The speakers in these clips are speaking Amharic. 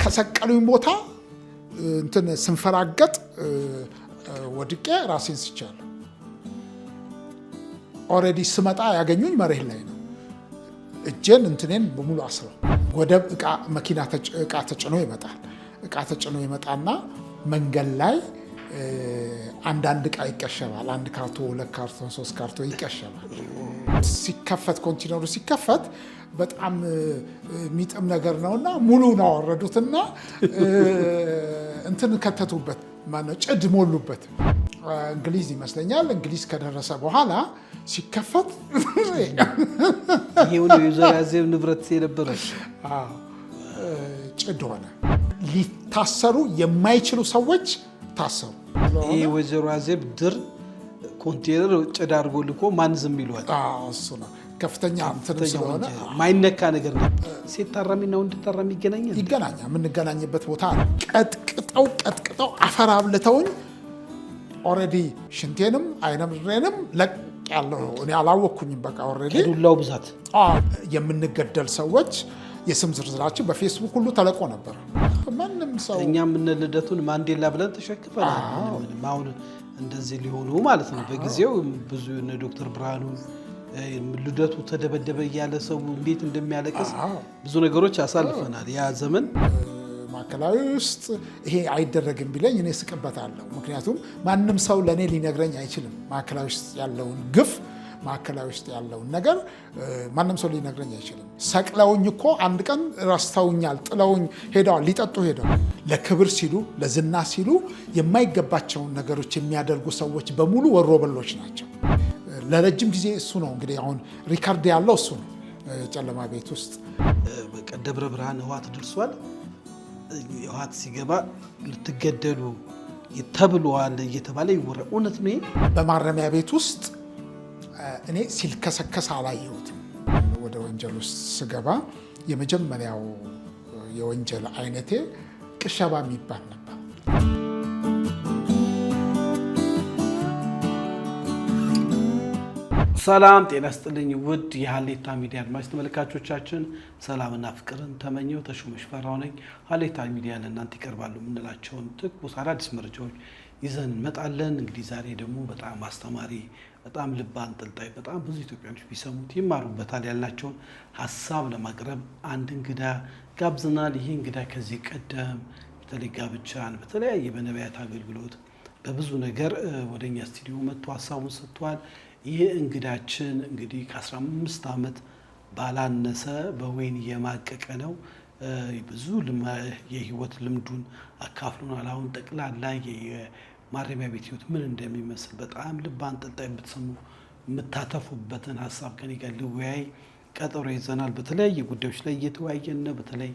ከሰቀሉኝ ቦታ እንትን ስንፈራገጥ ወድቄ ራሴን ስቻለሁ። ኦሬዲ ስመጣ ያገኙኝ መሬት ላይ ነው። እጄን እንትኔን በሙሉ አስረው ወደብ መኪና እቃ ተጭኖ ይመጣል። እቃ ተጭኖ ይመጣና መንገድ ላይ አንዳንድ እቃ ይቀሸባል። 1 ካርቶን 2 ካርቶን 3 ካርቶን ይቀሸባል። ሲከፈት ኮንቲነሩ ሲከፈት በጣም የሚጥም ነገር ነውና ሙሉውን አወረዱትና እንትን ከተቱበት ማነው ጭድ ሞሉበት። እንግሊዝ ይመስለኛል። እንግሊዝ ከደረሰ በኋላ ሲከፈት ይሄው ነው የዘራዘብ ንብረት የነበረ ጭድ ሆነ። ሊታሰሩ የማይችሉ ሰዎች ታሰሩ። ይሄ ወይዘሮ አዜብ ድር ኮንቴነር ጭድ አድርጎ ልኮ ማን ዝም ይሏል? እሱ ነው ከፍተኛ እንትን ስለሆነ ማይነካ ነገር ነው። ሴት ታራሚና ወንድ ታራሚ ይገናኛል። የምንገናኝበት ቦታ ነው። ቀጥቅጠው አፈር አብልተውኝ ኦሬዲ ሽንቴንም አይነምሬንም ለቅ ያለው እኔ አላወኩኝም። በቃ ኦሬዲ ዱላው ብዛት የምንገደል ሰዎች የስም ዝርዝራችን በፌስቡክ ሁሉ ተለቆ ነበር። ማንም ሰው እኛ ምን ልደቱን ማንዴላ ብለን ተሸክፈናል። አሁን እንደዚህ ሊሆኑ ማለት ነው። በጊዜው ብዙ ዶክተር ብርሃኑ ልደቱ ተደበደበ እያለ ሰው እንዴት እንደሚያለቅስ ብዙ ነገሮች አሳልፈናል። ያ ዘመን ማዕከላዊ ውስጥ ይሄ አይደረግም ቢለኝ እኔ ስቅበታለሁ። ምክንያቱም ማንም ሰው ለእኔ ሊነግረኝ አይችልም። ማዕከላዊ ውስጥ ያለውን ግፍ፣ ማዕከላዊ ውስጥ ያለውን ነገር ማንም ሰው ሊነግረኝ አይችልም። ሰቅለውኝ እኮ አንድ ቀን ረስተውኛል፣ ጥለውኝ ሄደዋል፣ ሊጠጡ ሄደዋል። ለክብር ሲሉ ለዝና ሲሉ የማይገባቸውን ነገሮች የሚያደርጉ ሰዎች በሙሉ ወሮበሎች ናቸው። ለረጅም ጊዜ እሱ ነው እንግዲህ አሁን ሪካርድ ያለው እሱ ነው። ጨለማ ቤት ውስጥ ደብረ ብርሃን ህወሓት ደርሷል። ህወሓት ሲገባ ልትገደሉ ተብሏል እየተባለ ይወራ። እውነት ነው። በማረሚያ ቤት ውስጥ እኔ ሲልከሰከስ አላየሁትም። ወደ ወንጀል ውስጥ ስገባ የመጀመሪያው የወንጀል አይነቴ ቅሸባ የሚባል ነበር። ሰላም ጤና ስጥልኝ ውድ የሀሌታ ሚዲያ አድማጭ ተመልካቾቻችን፣ ሰላምና ፍቅርን ተመኘው ተሾመ ሽፈራው ነኝ። ሀሌታ ሚዲያ ለእናንተ ይቀርባሉ የምንላቸውን ትኩስ አዳዲስ መረጃዎች ይዘን እንመጣለን። እንግዲህ ዛሬ ደግሞ በጣም አስተማሪ፣ በጣም ልብ አንጠልጣይ፣ በጣም ብዙ ኢትዮጵያኖች ቢሰሙት ይማሩበታል ያልናቸውን ሀሳብ ለማቅረብ አንድ እንግዳ ጋብዘናል። ይህ እንግዳ ከዚህ ቀደም በተለይ ጋብቻን በተለያየ በነቢያት አገልግሎት በብዙ ነገር ወደኛ ስቱዲዮ መጥቶ ሀሳቡን ሰጥቷል። ይህ እንግዳችን እንግዲህ ከ15 ዓመት ባላነሰ በወይን የማቀቀ ነው። ብዙ የህይወት ልምዱን አካፍሎናል። አሁን ጠቅላላ የማረሚያ ቤት ህይወት ምን እንደሚመስል በጣም ልብ አንጠልጣይ ብትሰሙ የምታተፉበትን ሀሳብ ከኔ ጋር ልወያይ ቀጠሮ ይዘናል። በተለያየ ጉዳዮች ላይ እየተወያየን ነው። በተለይ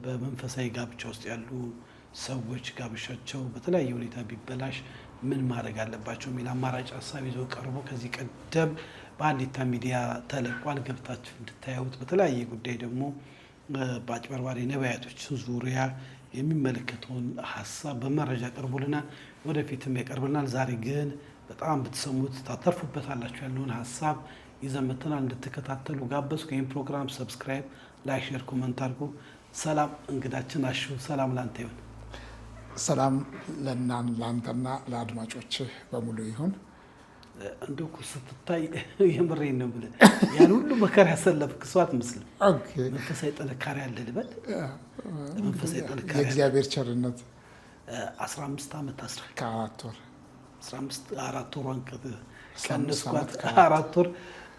በመንፈሳዊ ጋብቻ ውስጥ ያሉ ሰዎች ጋብቻቸው በተለያየ ሁኔታ ቢበላሽ ምን ማድረግ አለባቸው የሚል አማራጭ ሀሳብ ይዞ ቀርቦ ከዚህ ቀደም በሀሌታ ሚዲያ ተለቋል። ገብታችሁ እንድታዩት። በተለያየ ጉዳይ ደግሞ በአጭበርባሪ ነቢያቶች ዙሪያ የሚመለከተውን ሀሳብ በመረጃ ቀርቦልናል፣ ወደፊትም ያቀርብልናል። ዛሬ ግን በጣም ብትሰሙት ታተርፉበታላችሁ ያለውን ሀሳብ ይዘን መጥተናል። እንድትከታተሉ ጋበዝኩ። ይህን ፕሮግራም ሰብስክራይብ፣ ላይክ፣ ሼር፣ ኮመንት አድርጉ። ሰላም እንግዳችን አሹ፣ ሰላም ላንተ ይሁን። ሰላም ለአንተና ለአድማጮች በሙሉ ይሁን። እንደው እኮ ስትታይ የምሬን ነው ብለህ ያን ሁሉ መከራ ያሰለፍክ ሰው አትመስልም። መንፈሳዊ ጥንካሬ አለ ልበል። መንፈሳዊ ጥንካሬ የእግዚአብሔር ቸርነት 15 ዓመት ታስረ ከ4 ወር 15 4 ወሯን ቀንስኳት 4 ወር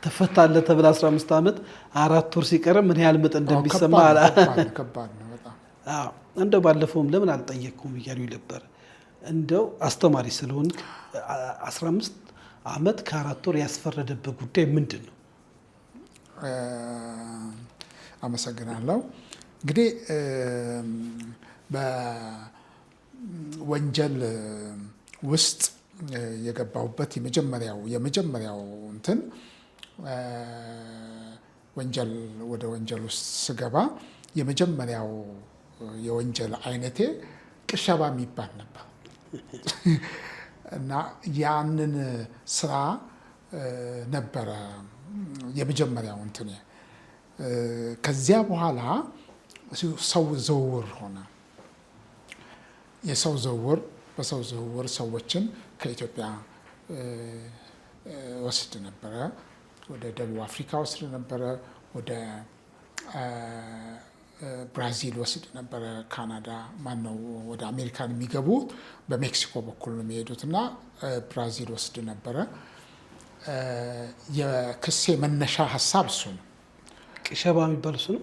ተፈታለህ ተብለህ 15 ዓመት 4 ወር ሲቀር ምን ያህል ምጥ እንደሚሰማ ከባድ ነው በጣም። እንደው ባለፈውም ለምን አልጠየቅኩም እያሉኝ ነበር። እንደው አስተማሪ ስለሆን 15 ዓመት ከ4 ወር ያስፈረደበት ጉዳይ ምንድን ነው? አመሰግናለሁ። እንግዲህ በወንጀል ውስጥ የገባሁበት የመጀመሪያው እንትን ወደ ወንጀል ውስጥ ስገባ የመጀመሪያው የወንጀል አይነቴ ቅሸባ የሚባል ነበር እና ያንን ስራ ነበረ የመጀመሪያው እንትን። ከዚያ በኋላ ሰው ዝውውር ሆነ። የሰው ዝውውር በሰው ዝውውር ሰዎችን ከኢትዮጵያ ወስድ ነበረ፣ ወደ ደቡብ አፍሪካ ወስድ ነበረ፣ ወደ ብራዚል ወስድ ነበረ። ካናዳ ማነው ወደ አሜሪካን የሚገቡት በሜክሲኮ በኩል ነው የሚሄዱት እና ብራዚል ወስድ ነበረ። የክሴ መነሻ ሀሳብ እሱ ነው። ቅሸባ የሚባል እሱ ነው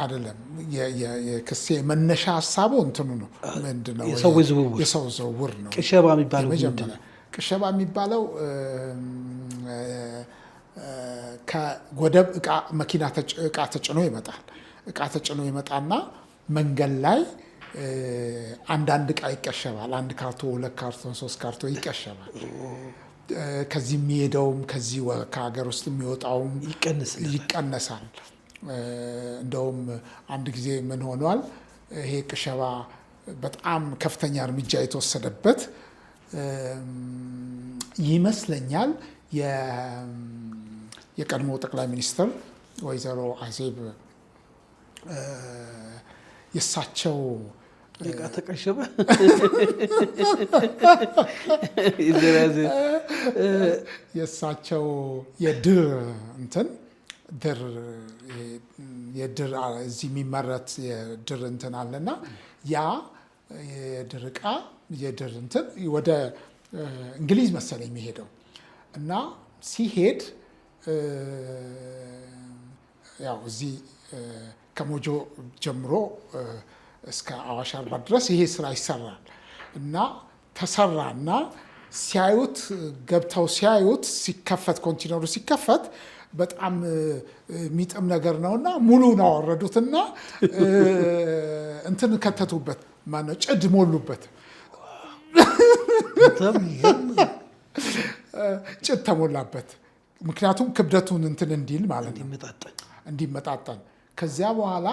አይደለም። የክሴ መነሻ ሀሳቡ እንትኑ ነው። ምንድነው? የሰው ዝውውር ነው። ቅሸባ የሚባለው ምንድነው? ቅሸባ የሚባለው ከወደብ መኪና እቃ ተጭኖ ይመጣል። እቃ ተጭኖ ይመጣና መንገድ ላይ አንዳንድ እቃ ይቀሸባል። 1 ካርቶን፣ 2 ካርቶን፣ 3 ካርቶን ይቀሸባል። ከዚህ የሚሄደውም ከዚህ ከሀገር ውስጥ የሚወጣውም ይቀነሳል። እንደውም አንድ ጊዜ ምን ሆኗል? ይሄ ቅሸባ በጣም ከፍተኛ እርምጃ የተወሰደበት ይመስለኛል። የቀድሞ ጠቅላይ ሚኒስትር ወይዘሮ አዜብ የእሳቸው እቃ ተቀሸበ የእሳቸው የድር እንትን ድር የድር እዚህ የሚመረት የድር እንትን አለና ያ የድር እቃ የድር እንትን ወደ እንግሊዝ መሰለኝ የሚሄደው እና ሲሄድ ያው እዚህ ከሞጆ ጀምሮ እስከ አዋሽ አርባ ድረስ ይሄ ስራ ይሰራል እና ተሰራና ሲያዩት ገብተው ሲያዩት ሲከፈት ኮንቲነሩ ሲከፈት በጣም የሚጥም ነገር ነውና ሙሉን አወረዱትና እንትን ከተቱበት ማነው ጭድ ሞሉበት። ጭድ ተሞላበት። ምክንያቱም ክብደቱን እንትን እንዲል ማለት ነው እንዲመጣጠን። ከዚያ በኋላ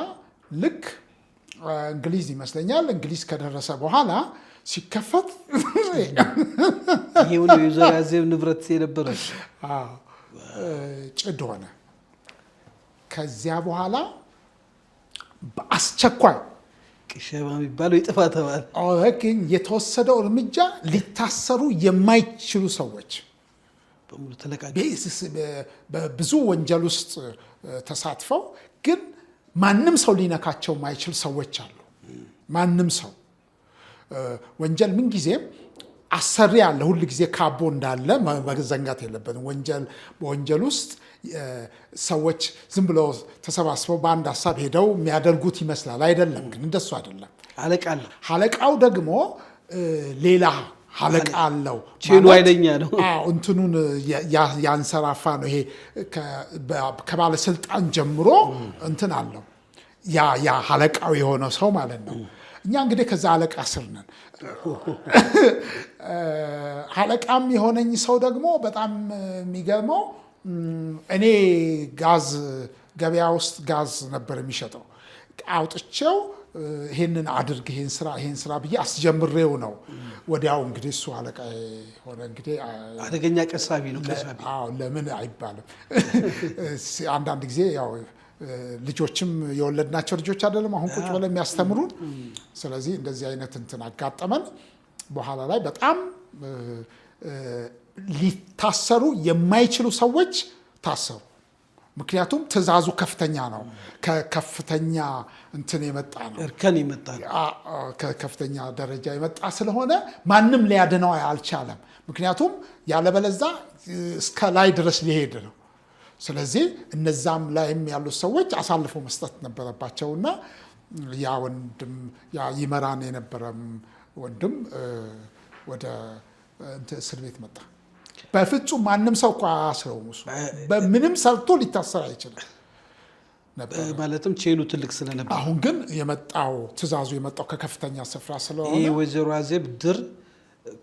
ልክ እንግሊዝ ይመስለኛል እንግሊዝ ከደረሰ በኋላ ሲከፈት ይሄው ነው የዘር አዜብ ንብረት የነበረ ጭድ ሆነ። ከዚያ በኋላ በአስቸኳይ ቅሸባ የሚባለው ይጥፋ ተባለ። የተወሰደው እርምጃ ሊታሰሩ የማይችሉ ሰዎች በሙሉ ተለቃቂ በብዙ ወንጀል ውስጥ ተሳትፈው ግን ማንም ሰው ሊነካቸው የማይችል ሰዎች አሉ። ማንም ሰው ወንጀል ምን ጊዜም አሰሪ ያለ ሁሉ ጊዜ ካቦ እንዳለ መዘንጋት የለበትም። በወንጀል ውስጥ ሰዎች ዝም ብለው ተሰባስበው በአንድ ሀሳብ ሄደው የሚያደርጉት ይመስላል። አይደለም፣ ግን እንደሱ አይደለም። አለቃው ደግሞ ሌላ አለቃ አለው። ቼኑ ኃይለኛ ነው። እንትኑን ያንሰራፋ ነው። ይሄ ከባለስልጣን ጀምሮ እንትን አለው ያ አለቃው የሆነው ሰው ማለት ነው። እኛ እንግዲህ ከዛ አለቃ ስር ነን። አለቃም የሆነኝ ሰው ደግሞ በጣም የሚገርመው እኔ ጋዝ ገበያ ውስጥ ጋዝ ነበር የሚሸጠው። አውጥቼው ይሄንን አድርግ ይሄን ስራ ብዬ አስጀምሬው ነው። ወዲያው እንግዲህ እሱ አለቃ ሆነ። እንግዲህ አደገኛ ቀሳቢ ነው። ለምን አይባልም። አንዳንድ ጊዜ ያው ልጆችም የወለድናቸው ልጆች አይደለም አሁን ቁጭ ብለው የሚያስተምሩን። ስለዚህ እንደዚህ አይነት እንትን አጋጠመን። በኋላ ላይ በጣም ሊታሰሩ የማይችሉ ሰዎች ታሰሩ። ምክንያቱም ትዕዛዙ ከፍተኛ ነው። ከከፍተኛ እንትን የመጣ ነው። እርከን የመጣ ነው። ከከፍተኛ ደረጃ የመጣ ስለሆነ ማንም ሊያድነው አልቻለም። ምክንያቱም ያለበለዛ እስከ ላይ ድረስ ሊሄድ ነው። ስለዚህ እነዛም ላይም ያሉት ሰዎች አሳልፎ መስጠት ነበረባቸውና ያ ወንድም ያ ይመራን የነበረም ወንድም ወደ እስር ቤት መጣ። በፍጹም ማንም ሰው እኮ አያስረውም። እሱ በምንም ሰርቶ ሊታሰር አይችልም ነበር። ማለትም ቼኑ ትልቅ ስለነበር። አሁን ግን የመጣው ትዕዛዙ የመጣው ከከፍተኛ ስፍራ ስለሆነ ይሄ ወይዘሮ አዜብ ድር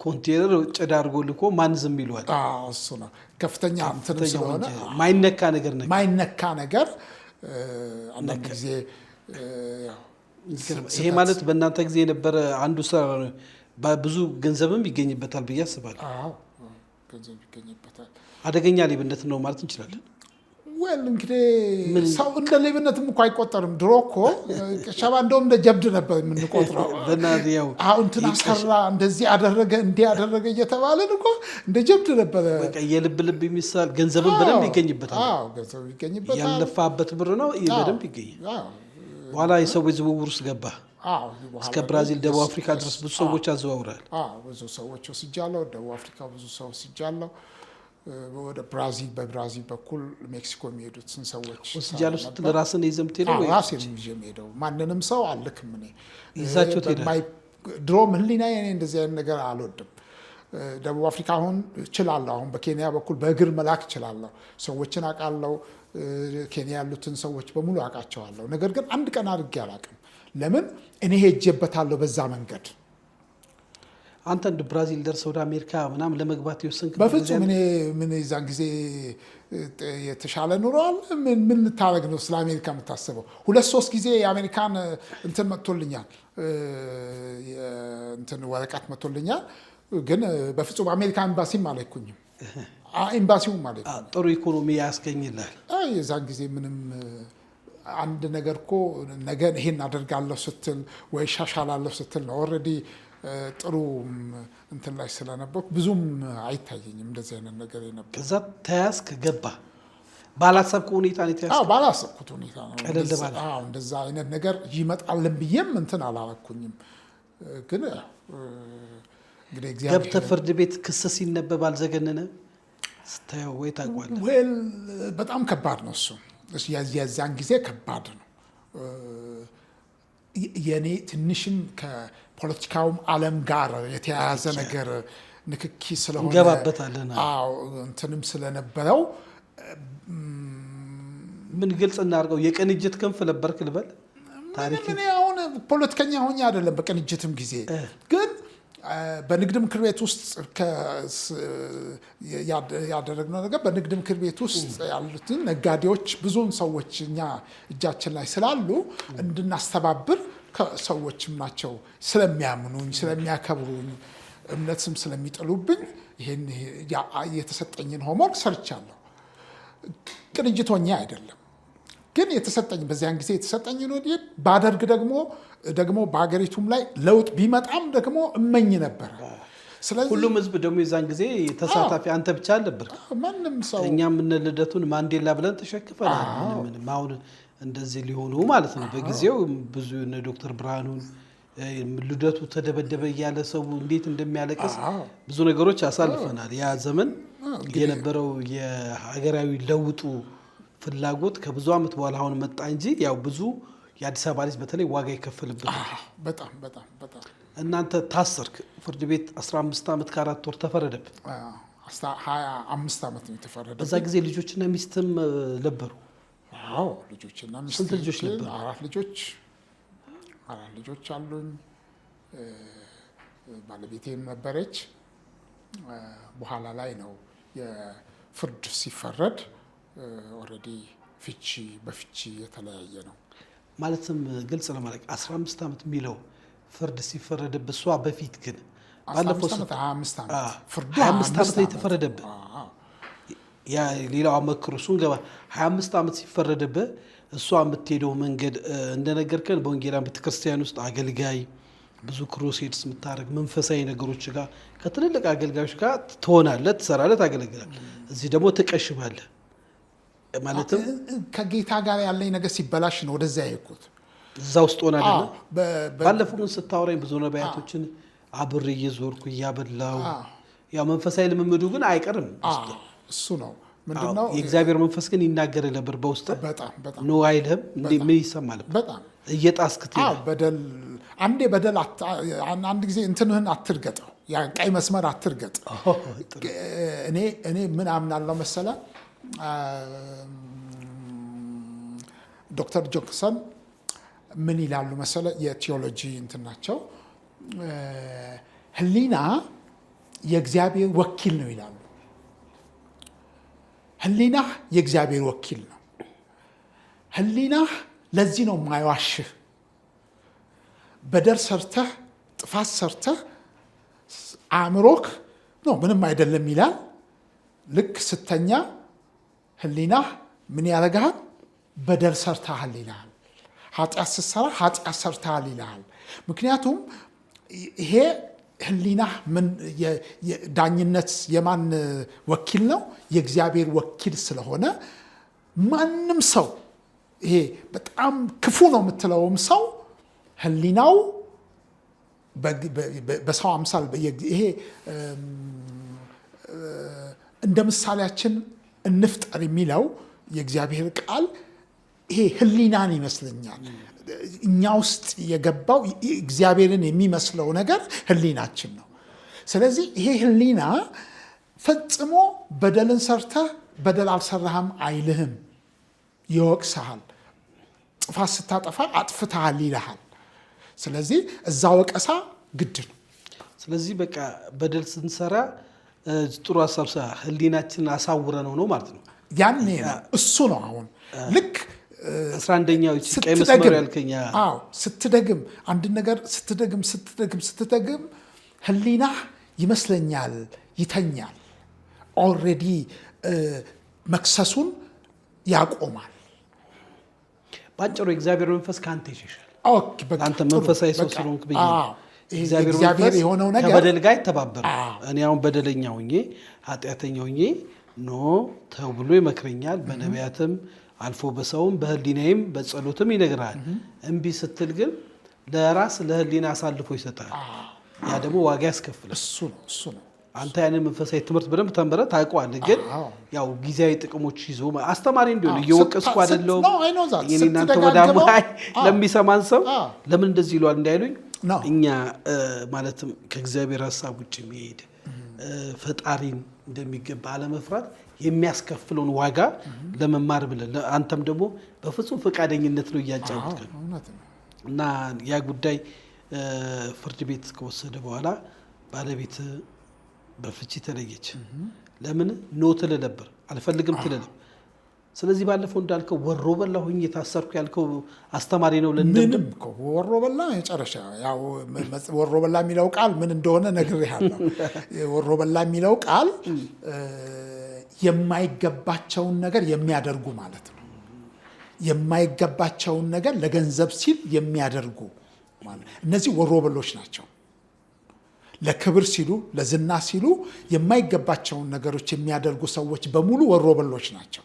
ኮንቴነር ጭድ አድርጎ ልኮ ማን ዝም ይለዋል? እሱ ነው ከፍተኛ እንትን ስለሆነ ማይነካ ነገር አንዳንድ ጊዜ ይሄ ማለት በእናንተ ጊዜ የነበረ አንዱ ስራ ብዙ ገንዘብም ይገኝበታል ብዬ አስባለሁ። ገንዘብ ይገኝበታል። አደገኛ ሌብነት ነው ማለት እንችላለን። ወል እንግዲህ ሰው እንደ ሌብነትም እኮ አይቆጠርም። ድሮ እኮ ሸባ እንደውም እንደ ጀብድ ነበር የምንቆጥረው። እንትና ሰራ እንደዚህ አደረገ እንዲህ አደረገ እየተባለን እኮ እንደ ጀብድ ነበረ። በቃ የልብ ልብ የሚሳል ገንዘብን በደንብ ይገኝበታል። ገንዘብ ይገኝበታል። ያለፋበት ብር ነው በደንብ ይገኛል። በኋላ የሰዎች ዝውውር ውስጥ ገባ። እስከ ብራዚል፣ ደቡብ አፍሪካ ድረስ ብዙ ሰዎች አዘዋውራል። ብዙ ሰዎች ወስጃለሁ። ደቡብ አፍሪካ ብዙ ሰው ወስጃለሁ። ወደ ብራዚል በብራዚል በኩል ሜክሲኮ የሚሄዱትን ሰዎች ወስጃለሁ ስትል ራስን ይዘህ የምትሄደው ወይ? ራሴን ይዤ የምሄደው ማንንም ሰው አልክም። እኔ ይዛቸው ትሄዳለህ? ድሮም ህሊናዬ እኔ እንደዚህ አይነት ነገር አልወድም። ደቡብ አፍሪካ አሁን እችላለሁ። አሁን በኬንያ በኩል በእግር መላክ እችላለሁ። ሰዎችን አውቃለሁ። ኬንያ ያሉትን ሰዎች በሙሉ አውቃቸዋለሁ። ነገር ግን አንድ ቀን አድርጌ አላውቅም። ለምን? እኔ ሄጄበታለሁ በዛ መንገድ። አንተ እንደ ብራዚል ደርሰህ ወደ አሜሪካ ምናምን ለመግባት የወሰንክ? በፍጹም እኔ ምን የዛን ጊዜ የተሻለ ኑሮ አለ? ምን ልታደርግ ነው ስለ አሜሪካ የምታስበው? 2-3 ጊዜ የአሜሪካን እንትን መጥቶልኛል፣ እንትን ወረቀት መጥቶልኛል። ግን በፍጹም አሜሪካ ኤምባሲም አልሄድኩኝም። ኤምባሲውም አልሄድኩም። ጥሩ ኢኮኖሚ ያስገኝላል። የዛን ጊዜ ምንም አንድ ነገር እኮ ነገ ይሄን አደርጋለሁ ስትል ወይ ሻሻላለሁ ስትል ነው። ኦልሬዲ ጥሩ እንትን ላይ ስለነበርኩ ብዙም አይታየኝም እንደዚህ አይነት ነገር የነበር። ከዛ ተያዝክ፣ ገባ። ባላሰብከው ሁኔታ ነው የተያዝከው? ባላሰብኩት ሁኔታ ነው። ቀለል ባለ እንደዛ አይነት ነገር ይመጣልን ብዬም እንትን አላረኩኝም። ግን እንግዲህ እግዚአብሔር ገብተህ ፍርድ ቤት ክስ ሲነበብ አልዘገነነም? ስታየው ወይ ታውቋለህ? ወል በጣም ከባድ ነው እሱ። የዛን ጊዜ ከባድ ነው። የኔ ትንሽም ከፖለቲካውም ዓለም ጋር የተያያዘ ነገር ንክኪ ስለሆነ እንገባበታለን። እንትንም ስለነበረው ምን ግልጽ እናድርገው፣ የቅንጅት ክንፍ ነበርክ ልበል? ታሪክ እኔ አሁን ፖለቲከኛ ሆኜ አይደለም። በቅንጅትም ጊዜ ግን በንግድ ምክር ቤት ውስጥ ያደረግነው ነገር በንግድ ምክር ቤት ውስጥ ያሉትን ነጋዴዎች ብዙውን ሰዎች እኛ እጃችን ላይ ስላሉ እንድናስተባብር ሰዎችም ናቸው ስለሚያምኑኝ፣ ስለሚያከብሩኝ፣ እምነትም ስለሚጥሉብኝ ይሄን የተሰጠኝን ሆምወርክ ሰርቻለሁ። ቅንጅት ሆኜ አይደለም ግን የተሰጠኝ በዚያን ጊዜ የተሰጠኝን ወዲህ ባደርግ ደግሞ በሀገሪቱም ላይ ለውጥ ቢመጣም ደግሞ እመኝ ነበር። ስለዚህ ሁሉም ህዝብ ደግሞ የዛን ጊዜ ተሳታፊ አንተ ብቻ አልነበር። ማንም ሰው እኛም እነ ልደቱን ማንዴላ ብለን ተሸክፈናል። ምንም አሁን እንደዚህ ሊሆኑ ማለት ነው። በጊዜው ብዙ እነ ዶክተር ብርሃኑን ልደቱ ተደበደበ እያለ ሰው እንዴት እንደሚያለቅስ ብዙ ነገሮች አሳልፈናል። ያ ዘመን የነበረው የሀገራዊ ለውጡ ፍላጎት ከብዙ ዓመት በኋላ አሁን መጣ እንጂ ያው ብዙ የአዲስ አበባ ልጅ በተለይ ዋጋ ይከፈልበታል። በጣም በጣም በጣም። እናንተ ታሰርክ፣ ፍርድ ቤት 15 ዓመት ከ4 ወር ተፈረደብ። 25 ዓመት ነው የተፈረደብ። በዛ ጊዜ ልጆችና ሚስትም ነበሩ? አዎ ልጆችና ሚስት። ስንት ልጆች ነበሩ? 4 ልጆች አሉኝ። ባለቤቴም ነበረች። በኋላ ላይ ነው የፍርድ ሲፈረድ ኦልሬዲ በፍቺ የተለያየ ነው። ማለትም ግልጽ ለማድረግ 15 ዓመት የሚለው ፍርድ ሲፈረድብ እሷ በፊት ግን ባለፈው 25 ዓመት ነው የተፈረደብህ። ያ ሌላው አመክሮ እሱን ገባ 25 ዓመት ሲፈረድብህ እሷ የምትሄደው መንገድ እንደነገርከን በወንጌላውያን ቤተክርስቲያን ውስጥ አገልጋይ ብዙ ክሩሴድስ የምታደርግ መንፈሳዊ ነገሮች ጋር ከትልልቅ አገልጋዮች ጋር ትሆናለህ፣ ትሰራለህ፣ ታገለግላለህ። እዚህ ደግሞ ትቀሽባለህ። ማለትም ከጌታ ጋር ያለኝ ነገር ሲበላሽ ነው ወደዛ የሄድኩት። እዛ ውስጥ ሆነ አይደለም። ባለፈው ግን ስታወራኝ ብዙ ነቢያቶችን አብሬ እየዞርኩ እያበላው፣ ያው መንፈሳዊ ልምምዱ ግን አይቀርም። እሱ ነው ምንድነው? የእግዚአብሔር መንፈስ ግን ይናገር ነበር በውስጥ። በጣም በጣም ነው አይልህም? ምን ይሰማል? በጣም እየጣስክት በደል አንድ ጊዜ እንትንህን አትርገጠው፣ ያን ቀይ መስመር አትርገጥ። እኔ ምን አምናለሁ መሰለ ዶክተር ጆንሰን ምን ይላሉ መሰለ? የቲዮሎጂ እንትን ናቸው። ህሊና የእግዚአብሔር ወኪል ነው ይላሉ። ህሊናህ የእግዚአብሔር ወኪል ነው። ህሊናህ ለዚህ ነው የማይዋሽህ። በደል ሰርተህ ጥፋት ሰርተህ አእምሮክ ነው ምንም አይደለም ይላል። ልክ ስተኛ ህሊናህ ምን ያደርግሃል? በደል ሰርተሃል ይልሃል። ኃጢአት ስትሰራ ኃጢአት ሰርተሃል ይልሃል። ምክንያቱም ይሄ ህሊና ምን ዳኝነት የማን ወኪል ነው? የእግዚአብሔር ወኪል ስለሆነ ማንም ሰው ይሄ በጣም ክፉ ነው የምትለውም ሰው ህሊናው በሰው አምሳል ይሄ እንደ ምሳሌያችን እንፍጠር የሚለው የእግዚአብሔር ቃል ይሄ ህሊናን ይመስለኛል። እኛ ውስጥ የገባው እግዚአብሔርን የሚመስለው ነገር ህሊናችን ነው። ስለዚህ ይሄ ህሊና ፈጽሞ በደልን ሰርተህ በደል አልሰራህም አይልህም፣ ይወቅስሃል። ጥፋት ስታጠፋ አጥፍተሃል ይልሃል። ስለዚህ እዛ ወቀሳ ግድ ነው። ስለዚህ በቃ በደል ስንሰራ ጥሩ ሀሳብ ህሊናችንን አሳውረ ነው ማለት ነው። ያኔ እሱ ነው አሁን ልክ 11ኛው ቀይ መስመር ያልከኛ ስትደግም አንድ ነገር ስትደግም ህሊና ይመስለኛል ይተኛል። ኦልሬዲ መክሰሱን ያቆማል። ባጭሩ እግዚአብሔር መንፈስ ካንተ ይሸሻል። አንተ መንፈሳዊ ሰው ስለሆንክ ብዬ እግዚአብሔር የሆነው ነገር ከበደል ጋር ይተባበራል። እኔ አሁን በደለኛ ሆኜ ኃጢአተኛ ሆኜ ተው ብሎ ይመክረኛል። በነቢያትም አልፎ በሰውም በህሊናይም በጸሎትም ይነግራል። እምቢ ስትል ግን ለራስ ለህሊና አሳልፎ ይሰጣል። ያ ደግሞ ዋጋ ያስከፍላል። እሱ ነው። አንተ ያንን መንፈሳዊ ትምህርት በደንብ ተምረህ ታውቀዋለህ። ግን ያው ጊዜያዊ ጥቅሞች ይዞ አስተማሪ እንዲሆን እየወቀስኩ አይደለሁም። እኔ እናንተ ወዳሙ ለሚሰማን ሰው ለምን እንደዚህ ይሏል እንዳይሉኝ እኛ ማለትም ከእግዚአብሔር ሀሳብ ውጭ የሚሄድ ፈጣሪን እንደሚገባ አለመፍራት የሚያስከፍለውን ዋጋ ለመማር ብለን አንተም ደግሞ በፍጹም ፈቃደኝነት ነው እያጫወትከን እና ያ ጉዳይ ፍርድ ቤት ከወሰደ በኋላ ባለቤት በፍቺ ተለየች። ለምን ኖ ትልህ ነበር፣ አልፈልግም ትልህ ነበር። ስለዚህ ባለፈው እንዳልከው ወሮ በላ ሆኜ የታሰርኩ ያልከው አስተማሪ ነው። ምንም ወሮ በላ የጨረሻ ያው ወሮ በላ የሚለው ቃል ምን እንደሆነ ነግሬሃለሁ። ወሮ በላ የሚለው ቃል የማይገባቸውን ነገር የሚያደርጉ ማለት ነው። የማይገባቸውን ነገር ለገንዘብ ሲል የሚያደርጉ ማለት እነዚህ ወሮ በሎች ናቸው። ለክብር ሲሉ ለዝና ሲሉ የማይገባቸውን ነገሮች የሚያደርጉ ሰዎች በሙሉ ወሮ በሎች ናቸው።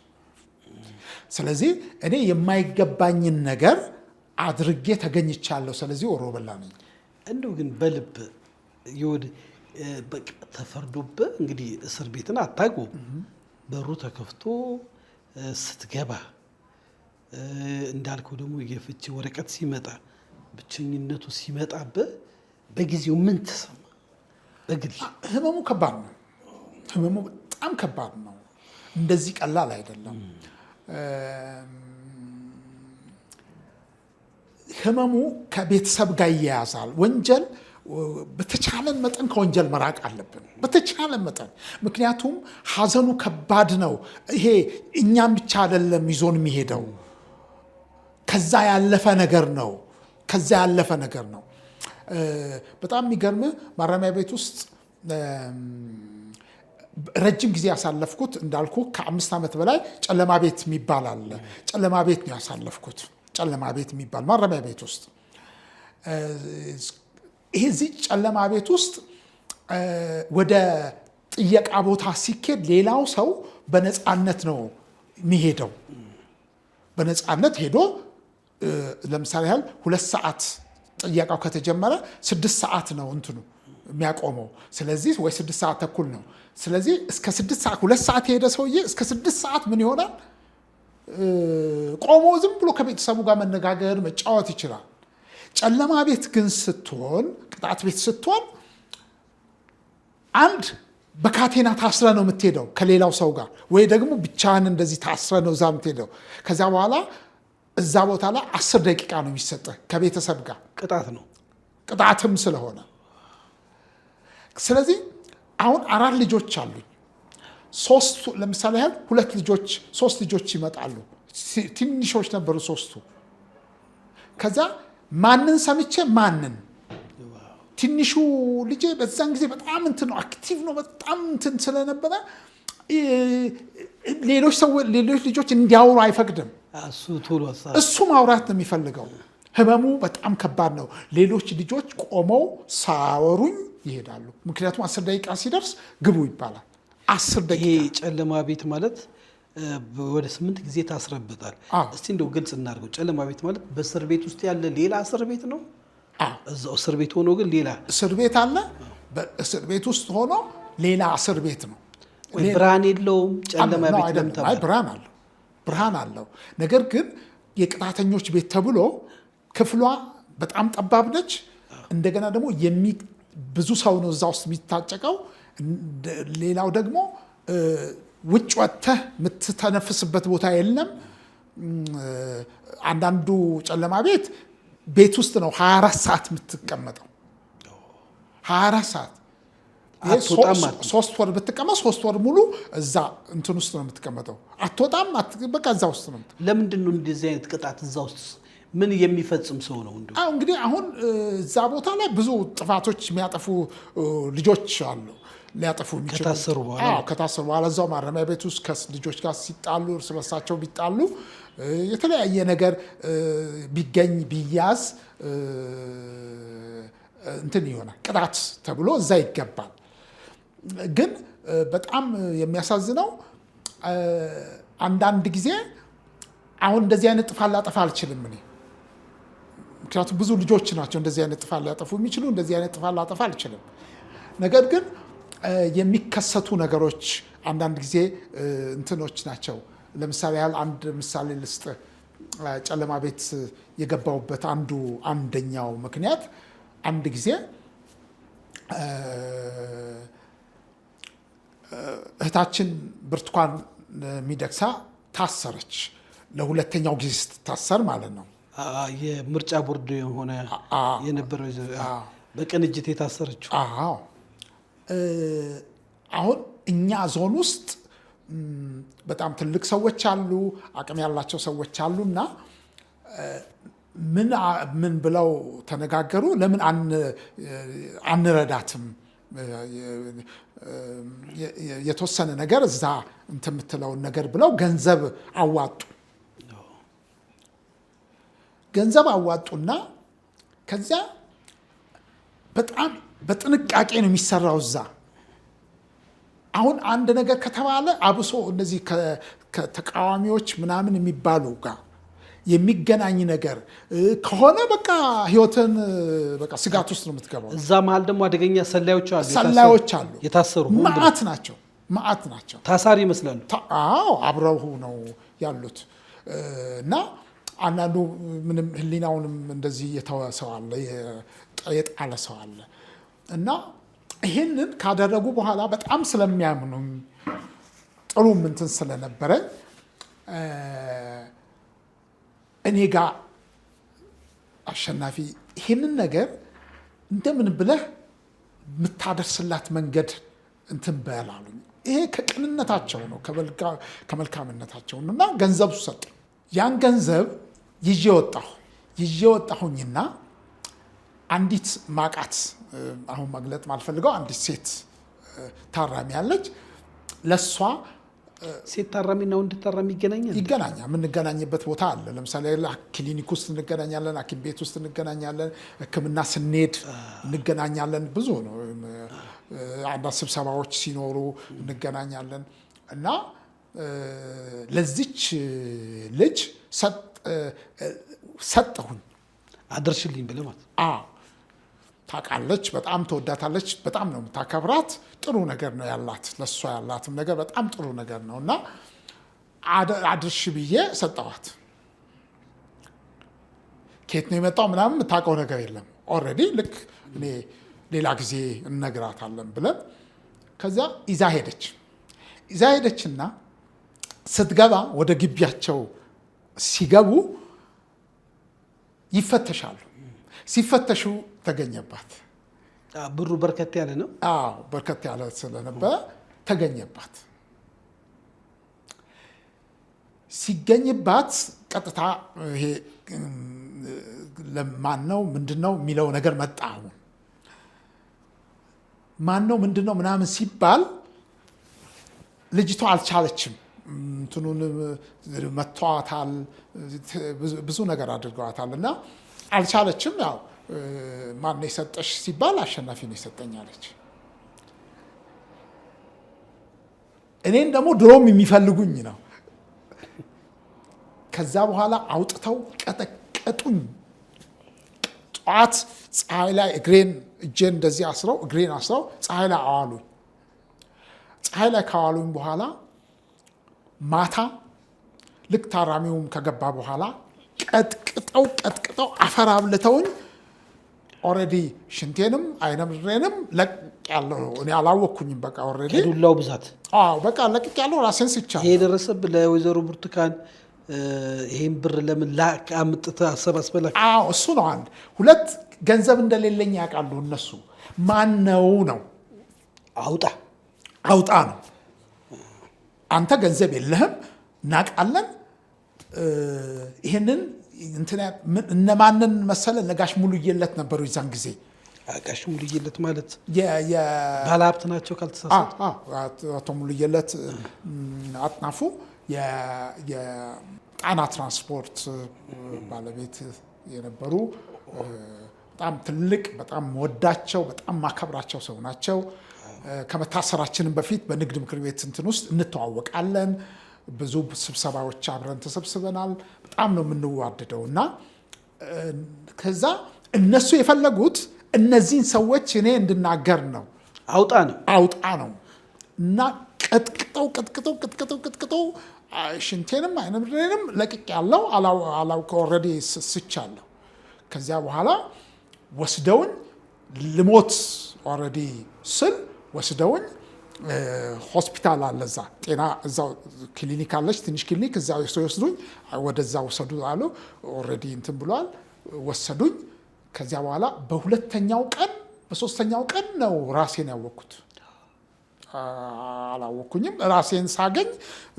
ስለዚህ እኔ የማይገባኝን ነገር አድርጌ ተገኝቻለሁ። ስለዚህ ወሮ በላ ነኝ። እንደው ግን በልብ ይወድ ተፈርዶብህ እንግዲህ እስር ቤትን አታውቁም። በሩ ተከፍቶ ስትገባ እንዳልከው ደግሞ የፍቺ ወረቀት ሲመጣ ብቸኝነቱ ሲመጣብህ በጊዜው ምን ተሰማ? በግል ህመሙ ከባድ ነው። ህመሙ በጣም ከባድ ነው። እንደዚህ ቀላል አይደለም። ህመሙ ከቤተሰብ ጋር ይያያዛል። ወንጀል በተቻለን መጠን ከወንጀል መራቅ አለብን፣ በተቻለን መጠን። ምክንያቱም ሀዘኑ ከባድ ነው። ይሄ እኛም ብቻ አይደለም ይዞን የሚሄደው፣ ከዛ ያለፈ ነገር ነው። በጣም የሚገርም ማረሚያ ቤት ውስጥ ረጅም ጊዜ ያሳለፍኩት እንዳልኩ ከ5 ዓመት በላይ ጨለማ ቤት የሚባል አለ። ጨለማ ቤት ነው ያሳለፍኩት። ጨለማ ቤት የሚባል ማረሚያ ቤት ውስጥ እዚህ ጨለማ ቤት ውስጥ ወደ ጥየቃ ቦታ ሲኬድ ሌላው ሰው በነፃነት ነው የሚሄደው። በነፃነት ሄዶ ለምሳሌ ያህል 2 ሰዓት ጥየቃው ከተጀመረ 6 ሰዓት ነው እንትኑ የሚያቆመው። ስለዚህ ወይ 6 ሰዓት ተኩል ነው። ስለዚህ እስከ 6 ሰዓት 2 ሰዓት የሄደ ሰውዬ እስከ 6 ሰዓት ምን ይሆናል? ቆሞ ዝም ብሎ ከቤተሰቡ ጋር መነጋገር መጫወት ይችላል። ጨለማ ቤት ግን ስትሆን፣ ቅጣት ቤት ስትሆን አንድ በካቴና ታስረ ነው የምትሄደው ከሌላው ሰው ጋር፣ ወይ ደግሞ ብቻህን እንደዚህ ታስረ ነው እዛ የምትሄደው። ከዛ በኋላ እዛ ቦታ ላይ 10 ደቂቃ ነው የሚሰጠህ ከቤተሰብ ጋር። ቅጣት ነው፣ ቅጣትም ስለሆነ። ስለዚህ አሁን 4 ልጆች አሉኝ። 3 ለምሳሌ ያህል 3 ልጆች ይመጣሉ። ትንሾች ነበሩ 3ቱ። ከዛ ማንን ሰምቼ ማንን ትንሹ ልጄ በዛን ጊዜ በጣም እንትን ነው አክቲቭ ነው በጣም እንትን ስለነበረ ሌሎች ልጆች እንዲያወሩ አይፈቅድም። እሱ ማውራት ነው የሚፈልገው። ህመሙ በጣም ከባድ ነው። ሌሎች ልጆች ቆመው ሳያወሩኝ ይሄዳሉ። ምክንያቱም 10 ደቂቃ ሲደርስ ግቡ ይባላል። 10 ደቂቃ። ይሄ ጨለማ ቤት ማለት ወደ 8 ጊዜ ታስረበታል። እስቲ እንደው ግልጽ እናድርገው። ጨለማ ቤት ማለት በእስር ቤት ውስጥ ያለ ሌላ እስር ቤት ነው? እዛው እስር ቤት ሆኖ ግን ሌላ እስር ቤት አለ። በእስር ቤት ውስጥ ሆኖ ሌላ እስር ቤት ነው። ብርሃን የለውም። ጨለማ ቤት ለምታውቁ ብርሃን አለው። ነገር ግን የቅጣተኞች ቤት ተብሎ ክፍሏ በጣም ጠባብ ነች። እንደገና ደግሞ ብዙ ሰው ነው እዛ ውስጥ የሚታጨቀው። ሌላው ደግሞ ውጭ ወጥተህ የምትተነፍስበት ቦታ የለም። አንዳንዱ ጨለማ ቤት ውስጥ ነው 24 ሰዓት የምትቀመጠው። 24 ሰዓት 3 ወር ብትቀመጥ 3 ወር ሙሉ እዛ እንትን ውስጥ ነው የምትቀመጠው። አትወጣም። በቃ እዛ ውስጥ ነው። ለምንድን ነው እንደዚህ አይነት ቅጣት? እዛ ውስጥ ምን የሚፈጽም ሰው ነው? እንግዲህ አሁን እዛ ቦታ ላይ ብዙ ጥፋቶች የሚያጠፉ ልጆች አሉ። ሊያጠፉ የሚችሉ ከታሰሩ በኋላ እዛው ማረሚያ ቤት ውስጥ ከልጆች ጋር ሲጣሉ፣ እርስ በርሳቸው ቢጣሉ፣ የተለያየ ነገር ቢገኝ ቢያዝ እንትን ይሆናል፣ ቅጣት ተብሎ እዛ ይገባል። ግን በጣም የሚያሳዝነው አንዳንድ ጊዜ አሁን እንደዚህ አይነት ጥፋት ላጠፋ አልችልም እኔ። ምክንያቱም ብዙ ልጆች ናቸው እንደዚህ አይነት ጥፋት ሊያጠፉ የሚችሉ። እንደዚህ አይነት ጥፋት ላጠፋ አልችልም። ነገር ግን የሚከሰቱ ነገሮች አንዳንድ ጊዜ እንትኖች ናቸው። ለምሳሌ ያህል አንድ ምሳሌ ልስጥ። ጨለማ ቤት የገባውበት አንደኛው ምክንያት አንድ ጊዜ እህታችን ብርቱካን ሚደቅሳ ታሰረች። ለሁለተኛው ጊዜ ስትታሰር ማለት ነው። የምርጫ ቦርድ የሆነ የነበረው በቅንጅት የታሰረችው። አሁን እኛ ዞን ውስጥ በጣም ትልቅ ሰዎች አሉ፣ አቅም ያላቸው ሰዎች አሉ እና ምን ብለው ተነጋገሩ? ለምን አንረዳትም? የተወሰነ ነገር እዛ እንትን የምትለውን ነገር ብለው ገንዘብ አዋጡና ከዚያ በጣም በጥንቃቄ ነው የሚሰራው እዛ። አሁን አንድ ነገር ከተባለ አብሶ እነዚህ ከተቃዋሚዎች ምናምን የሚባሉ ጋር የሚገናኝ ነገር ከሆነ በቃ ህይወትን በቃ ስጋት ውስጥ ነው የምትገባው። እዛ መሀል ደግሞ አደገኛ ሰላዮች አሉ፣ የታሰሩ መዓት ናቸው። ታሳሪ ይመስላሉ። አብረው ነው ያሉት እና አንዳንዱ ምንም ህሊናውንም እንደዚህ የተወ ሰው አለ፣ የጣለ ሰው አለ እና ይህንን ካደረጉ በኋላ በጣም ስለሚያምኑ ጥሩ እንትን ስለነበረ እኔ ጋር አሸናፊ ይህንን ነገር እንደምን ብለህ የምታደርስላት መንገድ እንትን በላሉኝ። ይሄ ከቅንነታቸው ነው ከመልካምነታቸው ነው እና ገንዘብ ሰጡ። ያን ገንዘብ ይዤ ወጣሁኝና አንዲት ማቃት አሁን መግለጥ ማልፈልገው አንዲት ሴት ታራሚ ያለች ለሷ ሴት ታራሚና ወንድ ታራሚ ይገናኛል። የምንገናኝበት ቦታ አለ። ለምሳሌ ክሊኒክ ውስጥ እንገናኛለን፣ ሐኪም ቤት ውስጥ እንገናኛለን፣ ሕክምና ስንሄድ እንገናኛለን። ብዙ ነው። አንዳንድ ስብሰባዎች ሲኖሩ እንገናኛለን እና ለዚች ልጅ ሰጠሁኝ። አደርሽልኝ ብለህ ማለት ታውቃለች፣ በጣም ተወዳታለች፣ በጣም ነው የምታከብራት። ጥሩ ነገር ነው ያላት፣ ለእሷ ያላትም ነገር በጣም ጥሩ ነገር ነው እና አድርሽ ብዬ ሰጠኋት። ከየት ነው የመጣው ምናምን የምታውቀው ነገር የለም። ኦልሬዲ ልክ እኔ ሌላ ጊዜ እነግራታለን ብለን ከዚያ ይዛ ሄደችና ስትገባ ወደ ግቢያቸው ሲገቡ ይፈተሻሉ። ሲፈተሹ ተገኘባት። ብሩ በርከት ያለ ነው። በርከት ያለ ስለነበረ ተገኘባት። ሲገኝባት ቀጥታ ይሄ ማን ነው ምንድን ነው የሚለው ነገር መጣ። አሁን ማን ነው ምንድን ነው ምናምን ሲባል ልጅቷ አልቻለችም። እንትኑን መቷታል፣ ብዙ ነገር አድርገዋታል እና አልቻለችም። ያው ማን ነው የሰጠሽ ሲባል አሸናፊ ነው የሰጠኛለች። እኔን ደግሞ ድሮም የሚፈልጉኝ ነው። ከዛ በኋላ አውጥተው ቀጠቀጡኝ። ጠዋት ፀሐይ ላይ እጄን እንደዚህ አስረው እግሬን አስረው ፀሐይ ላይ አዋሉኝ። ፀሐይ ላይ ካዋሉኝ በኋላ ማታ ልክ ታራሚውም ከገባ በኋላ ቀጥቅጠው አፈር አብልተውኝ ኦልሬዲ ሽንቴንም አይነምሬንም ለቅ ያለው እኔ አላወቅኩኝም። በቃ ኦልሬዲ ከዱላው ብዛት በቃ ለቅ ያለው ራሴን ስቻለሁ። ይሄ ደረሰብህ ለወይዘሮ ብርቱካን ይሄን ብር ለምን አምጥተህ አሰባስበላችሁ? እሱ ነው አንድ። ሁለት ገንዘብ እንደሌለኝ ያውቃሉ እነሱ። ማን ነው አውጣ ነው። አንተ ገንዘብ የለህም እናውቃለን። ይሄንን እነማንን መሰለ ነጋሽ ሙሉየለት ነበሩ የዛን ጊዜ። ጋሽ ሙሉየለት ማለት ባለሀብት ናቸው ካልተሳሳትኩ። አቶ ሙሉየለት አጥናፉ የጣና ትራንስፖርት ባለቤት የነበሩ በጣም ትልቅ፣ በጣም ወዳቸው፣ በጣም ማከብራቸው ሰው ናቸው። ከመታሰራችንም በፊት በንግድ ምክር ቤት እንትን ውስጥ እንተዋወቃለን። ብዙ ስብሰባዎች አብረን ተሰብስበናል። በጣም ነው የምንዋደደው እና ከዛ እነሱ የፈለጉት እነዚህን ሰዎች እኔ እንድናገር ነው። አውጣ ነው እና ቀጥቅጠው ሽንቴንም አይነምሬንም ለቅቅ ያለው አላውቀ ኦልሬዲ ስቻለሁ። ከዚያ በኋላ ወስደውኝ ልሞት ኦልሬዲ ስል ወስደውኝ ሆስፒታል አለ እዛ ጤና እዛው ክሊኒክ አለች፣ ትንሽ ክሊኒክ እዛ ወስዱኝ፣ ወደዛ ወሰዱ አሉ። ኦልሬዲ እንትን ብሏል፣ ወሰዱኝ። ከዚያ በኋላ በሶስተኛው ቀን ነው ራሴን ያወቅኩት። አላወቅኩኝም። ራሴን ሳገኝ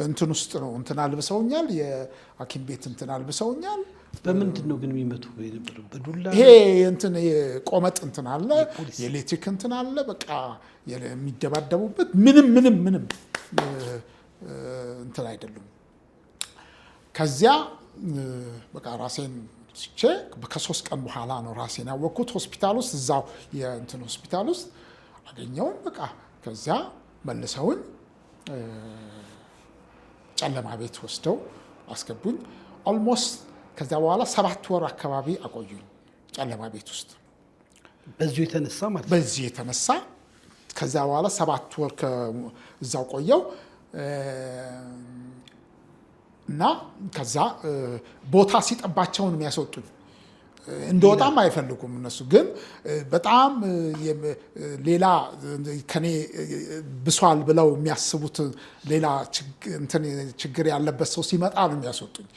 እንትን ውስጥ ነው እንትን አልብሰውኛል፣ የሐኪም ቤት እንትን አልብሰውኛል። በምንድን ነው ግን የሚመቱ የነበረው? በዱላ? ይሄ እንትን ቆመጥ እንትን አለ፣ የኤሌክትሪክ እንትን አለ። በቃ የሚደባደቡበት ምንም እንትን አይደሉም። ከዚያ በቃ ራሴን ስቼ ከ3 ቀን በኋላ ነው ራሴን ያወቅኩት። ሆስፒታል ውስጥ እዛው የእንትን ሆስፒታል ውስጥ አገኘውን። በቃ ከዚያ መልሰውኝ ጨለማ ቤት ወስደው አስገቡኝ። ኦልሞስት ከዚያ በኋላ 7 ወር አካባቢ አቆዩኝ ጨለማ ቤት ውስጥ በዚሁ የተነሳ ማለት ነው። በዚህ የተነሳ ከዚያ በኋላ 7 ወር እዛው ቆየው እና ከዛ ቦታ ሲጠባቸው ነው የሚያስወጡኝ። እንደወጣም አይፈልጉም እነሱ። ግን በጣም ሌላ ከኔ ብሷል ብለው የሚያስቡት ሌላ ችግር ያለበት ሰው ሲመጣ ነው የሚያስወጡኝ።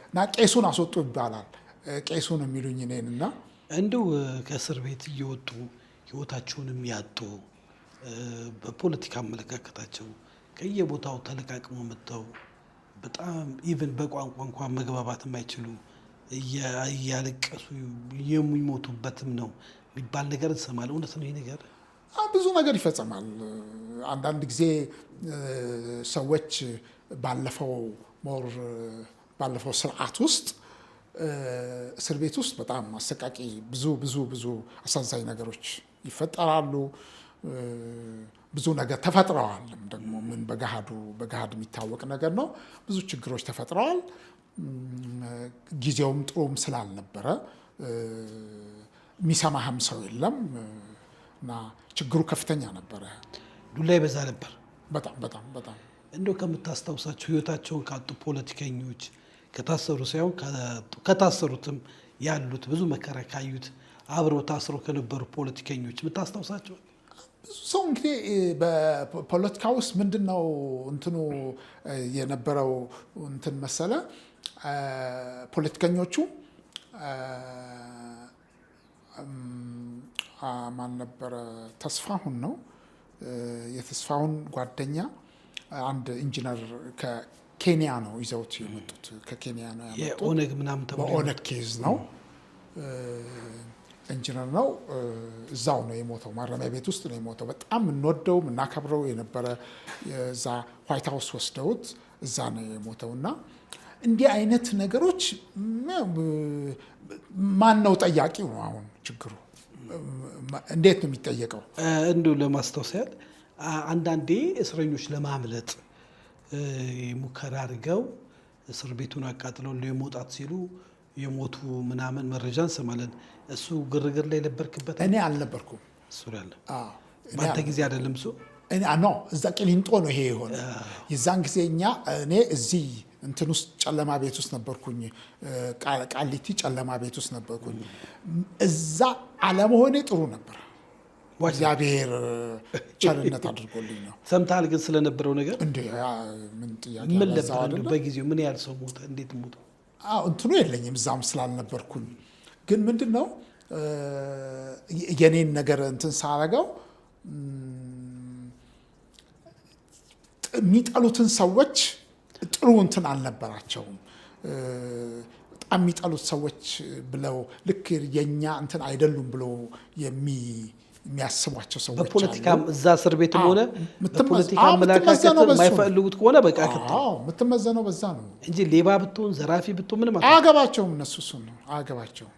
እና ቄሱን አስወጡ ይባላል። ቄሱን የሚሉኝ እኔን እና እንደው ከእስር ቤት እየወጡ ህይወታቸውንም ያጡ በፖለቲካ አመለካከታቸው ከየቦታው ተለቃቅሞ መጥተው በጣም ኢቭን በቋንቋ እንኳን መግባባት የማይችሉ እያለቀሱ የሚሞቱበትም ነው የሚባል ነገር እንሰማለን። እውነት ነው ይሄ ነገር? ብዙ ነገር ይፈጸማል። አንዳንድ ጊዜ ሰዎች ባለፈው ስርዓት ውስጥ እስር ቤት ውስጥ በጣም አሰቃቂ ብዙ አሳዛኝ ነገሮች ይፈጠራሉ። ብዙ ነገር ተፈጥረዋል። ደግሞ ምን በገሃድ የሚታወቅ ነገር ነው። ብዙ ችግሮች ተፈጥረዋል። ጊዜውም ጥሩም ስላልነበረ የሚሰማህም ሰው የለም እና ችግሩ ከፍተኛ ነበረ። ዱላ ይበዛ ነበር። በጣም እንደው ከምታስታውሳቸው ህይወታቸውን ካጡ ፖለቲከኞች ከታሰሩ ሳይሆን ከታሰሩትም ያሉት ብዙ መከራ ካዩት አብረው ታስረው ከነበሩ ፖለቲከኞች የምታስታውሳቸው? ብዙ ሰው እንግዲህ በፖለቲካ ውስጥ ምንድነው እንትኑ የነበረው እንትን መሰለ ፖለቲከኞቹ ማን ነበረ? ተስፋሁን ነው። የተስፋሁን ጓደኛ አንድ ኢንጂነር ከኬንያ ነው ይዘውት የመጡት። ከኬንያ ነው ያመጡት። የኦነግ ምናምን ተብሎ በኦነግ ኬዝ ነው። ኢንጂነር ነው። እዛው ነው የሞተው፣ ማረሚያ ቤት ውስጥ ነው የሞተው። በጣም የምንወደው የምናከብረው የነበረ እዛ ዋይት ሀውስ ወስደውት እዛ ነው የሞተው። እና እንዲህ አይነት ነገሮች ማን ነው ጠያቂው ነው አሁን ችግሩ? እንዴት ነው የሚጠየቀው? እንዲሁ ለማስታወስ ያህል አንዳንዴ እስረኞች ለማምለጥ ሙከራ አድርገው እስር ቤቱን አቃጥለው የመውጣት ሲሉ የሞቱ ምናምን መረጃ እንሰማለን። እሱ ግርግር ላይ ነበርክበት? እኔ አልነበርኩም። እሱ ያለ በአንተ ጊዜ አይደለም እሱ ኖ እዛ ቂሊንጦ ነው ይሄ የሆነ። የዛን ጊዜ እኔ እዚህ እንትን ውስጥ ጨለማ ቤት ውስጥ ነበርኩኝ፣ ቃሊቲ ጨለማ ቤት ውስጥ ነበርኩኝ። እዛ አለመሆኔ ጥሩ ነበር። እግዚአብሔር ቸርነት አድርጎልኝ ነው። ሰምተሃል ግን ስለነበረው ነገር እንዴ? ምን ጥያቄ ምን ነበር? በጊዜው ምን ያህል ሰው ሞተ? እንዴት ሞተ? እንትኑ የለኝም እዛም ስላልነበርኩኝ። ግን ምንድን ነው የኔን ነገር እንትን ሳረገው የሚጠሉትን ሰዎች ጥሩ እንትን አልነበራቸውም። በጣም የሚጠሉት ሰዎች ብለው ልክ የኛ እንትን አይደሉም ብሎ የሚያስቧቸው ሰዎች አሉ። በፖለቲካ እዛ እስር ቤትም ሆነ በፖለቲካ አመለካከት የማይፈልጉት ከሆነ በቃ የምትመዘነው በዛ ነው እንጂ ሌባ ብትሆን ዘራፊ ብትሆን ምንም አያገባቸውም። እነሱ እሱን ነው አያገባቸውም።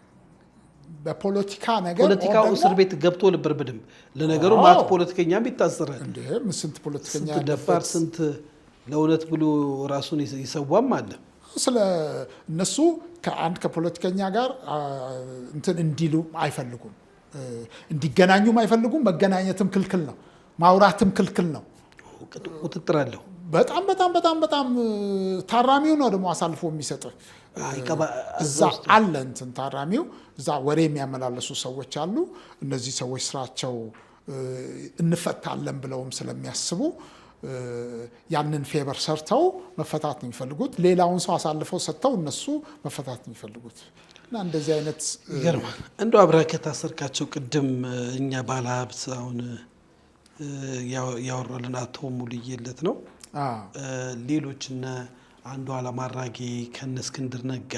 በፖለቲካ ነገር ፖለቲካው እስር ቤት ገብቶ ነበር በደንብ። ለነገሩ ማለት ፖለቲከኛም ይታሰራል እንዴ? ስንት ፖለቲከኛ ደፋር፣ ስንት ለእውነት ብሎ ራሱን ይሰዋም አለ። ስለ እነሱ ከፖለቲከኛ ጋር እንትን እንዲሉ አይፈልጉም፣ እንዲገናኙም አይፈልጉም። መገናኘትም ክልክል ነው፣ ማውራትም ክልክል ነው። ቁጥጥር አለው። በጣም በጣም በጣም በጣም ታራሚው ነው ደግሞ አሳልፎ የሚሰጥ እዛ አለ እንትን ታራሚው እዛ ወሬ የሚያመላለሱ ሰዎች አሉ። እነዚህ ሰዎች ስራቸው እንፈታለን ብለውም ስለሚያስቡ ያንን ፌቨር ሰርተው መፈታት ነው የሚፈልጉት። ሌላውን ሰው አሳልፈው ሰጥተው እነሱ መፈታት ነው የሚፈልጉት። እና እንደዚህ አይነት ይገርማል። እንደው አብረህ ከታሰርካቸው ቅድም እኛ ባለሀብት አሁን ያወራልን አቶ ሙሉዬለት ነው። ሌሎች እነ አንዱዓለም አራጌ ከነ እስክንድር ነጋ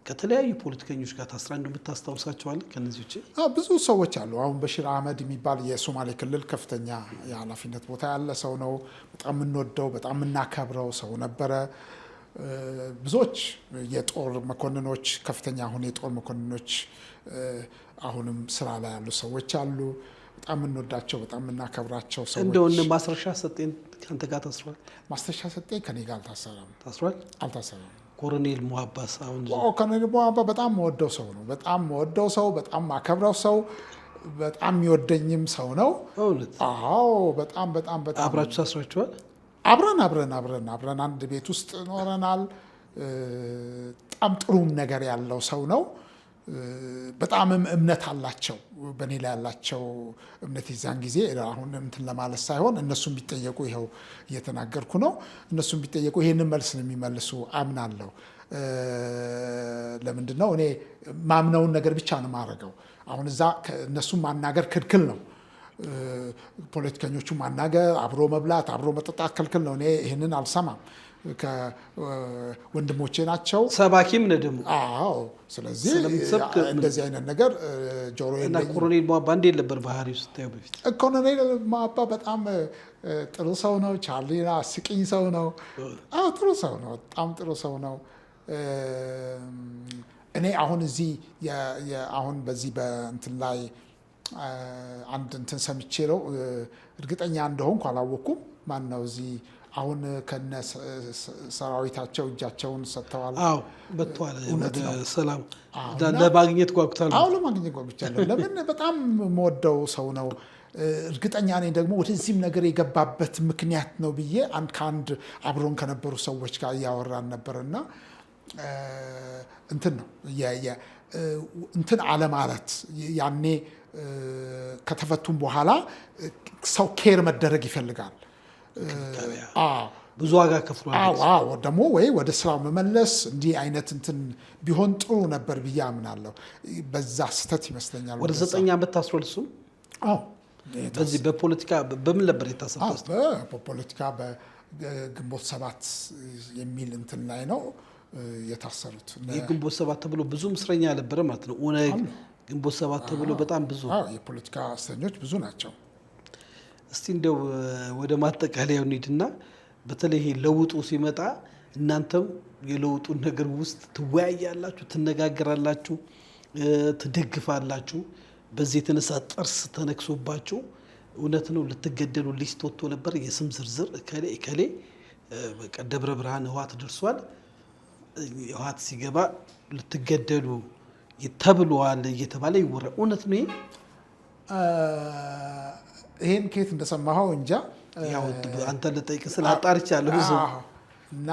ከተለያዩ ፖለቲከኞች ጋር ታስራ እንደምታስታውሳቸዋለህ? ከነዚህ ውጭ ብዙ ሰዎች አሉ። አሁን በሽር አህመድ የሚባል የሶማሌ ክልል ከፍተኛ የኃላፊነት ቦታ ያለ ሰው ነው። በጣም የምንወደው በጣም የምናከብረው ሰው ነበረ። ብዙዎች የጦር መኮንኖች ከፍተኛ አሁን የጦር መኮንኖች አሁንም ስራ ላይ ያሉ ሰዎች አሉ። በጣም የምንወዳቸው በጣም የምናከብራቸው ሰዎች። እንደውን ማስረሻ ሰጤን ከአንተ ጋር ታስሯል? ማስረሻ ሰጤን ከኔ ጋር አልታሰረም። ታስሯል? አልታሰረም። ኮሎኔል ሙሀባስ አሁን ኮሎኔል ሙሀባ በጣም መወደው ሰው ነው። በጣም መወደው ሰው፣ በጣም ማከብረው ሰው፣ በጣም የሚወደኝም ሰው ነው። አዎ በጣም በጣም በጣም። አብራችሁ ታስራችኋል? አብረን አንድ ቤት ውስጥ ኖረናል። በጣም ጥሩም ነገር ያለው ሰው ነው። በጣም እምነት አላቸው። በእኔ ላይ ያላቸው እምነት የዚያን ጊዜ አሁን እንትን ለማለት ሳይሆን እነሱም ቢጠየቁ ይኸው እየተናገርኩ ነው። እነሱም ቢጠየቁ ይህንን መልስ ነው የሚመልሱ አምናለሁ። ለምንድን ነው እኔ ማምነውን ነገር ብቻ ነው የማደርገው። አሁን እዛ እነሱም ማናገር ክልክል ነው። ፖለቲከኞቹ ማናገር፣ አብሮ መብላት፣ አብሮ መጠጣት ክልክል ነው። እኔ ይህንን አልሰማም። ከወንድሞቼ ናቸው። ሰባኪም ነህ ደግሞ። አዎ። ስለዚህ እንደዚህ አይነት ነገር ጆሮ የለኝም። ኮሎኔል ሙሀባ እንዴት ነበር ባህሪው ስታየው በፊት? ኮሎኔል ሙሀባ በጣም ጥሩ ሰው ነው። ቻርሊና አስቂኝ ሰው ነው። አዎ ጥሩ ሰው ነው። በጣም ጥሩ ሰው ነው። እኔ አሁን እዚህ አሁን በዚህ በእንትን ላይ አንድ እንትን ሰምቼ ነው እርግጠኛ እንደሆንኩ አላወቅኩም። ማን ነው እዚህ አሁን ከነ ሰራዊታቸው እጃቸውን ሰጥተዋል። አዎ በተዋለ ወደ ሰላም ለማግኘት ጓጉታል። አዎ ለማግኘት ጓጉቻለሁ። ለምን በጣም የምወደው ሰው ነው። እርግጠኛ ነኝ ደግሞ ወደዚህም ነገር የገባበት ምክንያት ነው ብዬ ከአንድ አብሮን ከነበሩ ሰዎች ጋር እያወራን ነበርና እንትን ነው እንትን አለማለት ያኔ ከተፈቱም በኋላ ሰው ኬር መደረግ ይፈልጋል። ብዙ ዋጋ ከፍሏል። ደግሞ ወይ ወደ ስራው መመለስ እንዲህ አይነት እንትን ቢሆን ጥሩ ነበር ብዬ አምናለሁ። በዛ ስህተት ይመስለኛል ወደ 9 ዓመት ታስሯል። እሱም በዚህ በፖለቲካ በምን ነበር የታሰረው? በፖለቲካ በግንቦት 7 የሚል እንትን ላይ ነው የታሰሩት። የግንቦት 7 ተብሎ ብዙ እስረኛ ነበረ ማለት ነው። ኦነግ ግንቦት ሰባት ተብሎ በጣም ብዙ የፖለቲካ እስረኞች ብዙ ናቸው። እስቲ እንደው ወደ ማጠቃለያው እንሂድና በተለይ ይሄ ለውጡ ሲመጣ እናንተም የለውጡን ነገር ውስጥ ትወያያላችሁ፣ ትነጋገራላችሁ፣ ትደግፋላችሁ። በዚህ የተነሳ ጥርስ ተነክሶባችሁ እውነት ነው ልትገደሉ ሊስት ወጥቶ ነበር፣ የስም ዝርዝር እከሌ እከሌ በቃ ደብረ ብርሃን ህወሓት ደርሷል፣ ህወሓት ሲገባ ልትገደሉ ተብሏል እየተባለ ይወራ። እውነት ነው ይሄ? ይሄን ከየት እንደሰማኸው እንጃ። ያው አንተ ልጠይቅ ስላጣርቻለሁ እና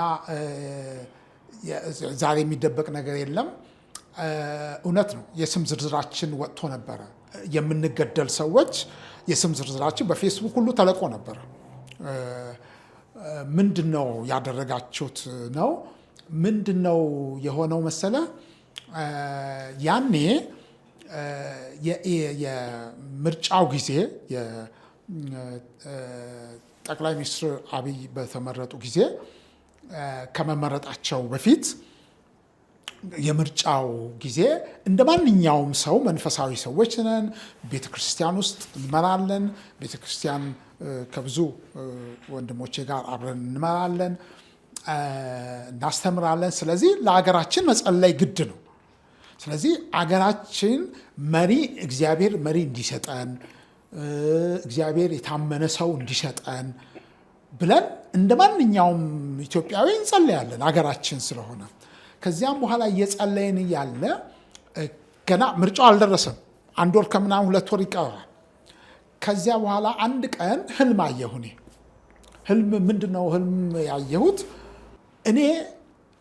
ዛሬ የሚደበቅ ነገር የለም። እውነት ነው የስም ዝርዝራችን ወጥቶ ነበረ። የምንገደል ሰዎች የስም ዝርዝራችን በፌስቡክ ሁሉ ተለቆ ነበረ። ምንድን ነው ያደረጋችሁት ነው? ምንድን ነው የሆነው መሰለ? ያኔ የምርጫው ጊዜ ጠቅላይ ሚኒስትር አብይ በተመረጡ ጊዜ ከመመረጣቸው በፊት የምርጫው ጊዜ እንደ ማንኛውም ሰው መንፈሳዊ ሰዎች ነን። ቤተክርስቲያን ውስጥ እንመራለን። ቤተክርስቲያን ከብዙ ወንድሞቼ ጋር አብረን እንመራለን፣ እናስተምራለን። ስለዚህ ለሀገራችን መጸለይ ግድ ነው። ስለዚህ አገራችን መሪ እግዚአብሔር መሪ እንዲሰጠን፣ እግዚአብሔር የታመነ ሰው እንዲሰጠን ብለን እንደ ማንኛውም ኢትዮጵያዊ እንጸለያለን አገራችን ስለሆነ። ከዚያም በኋላ እየጸለይን እያለ ገና ምርጫው አልደረሰም። 1 ወር ከምናምን 2 ወር ይቀራል። ከዚያ በኋላ አንድ ቀን ህልም አየሁ። እኔ ህልም ምንድን ነው ህልም ያየሁት? እኔ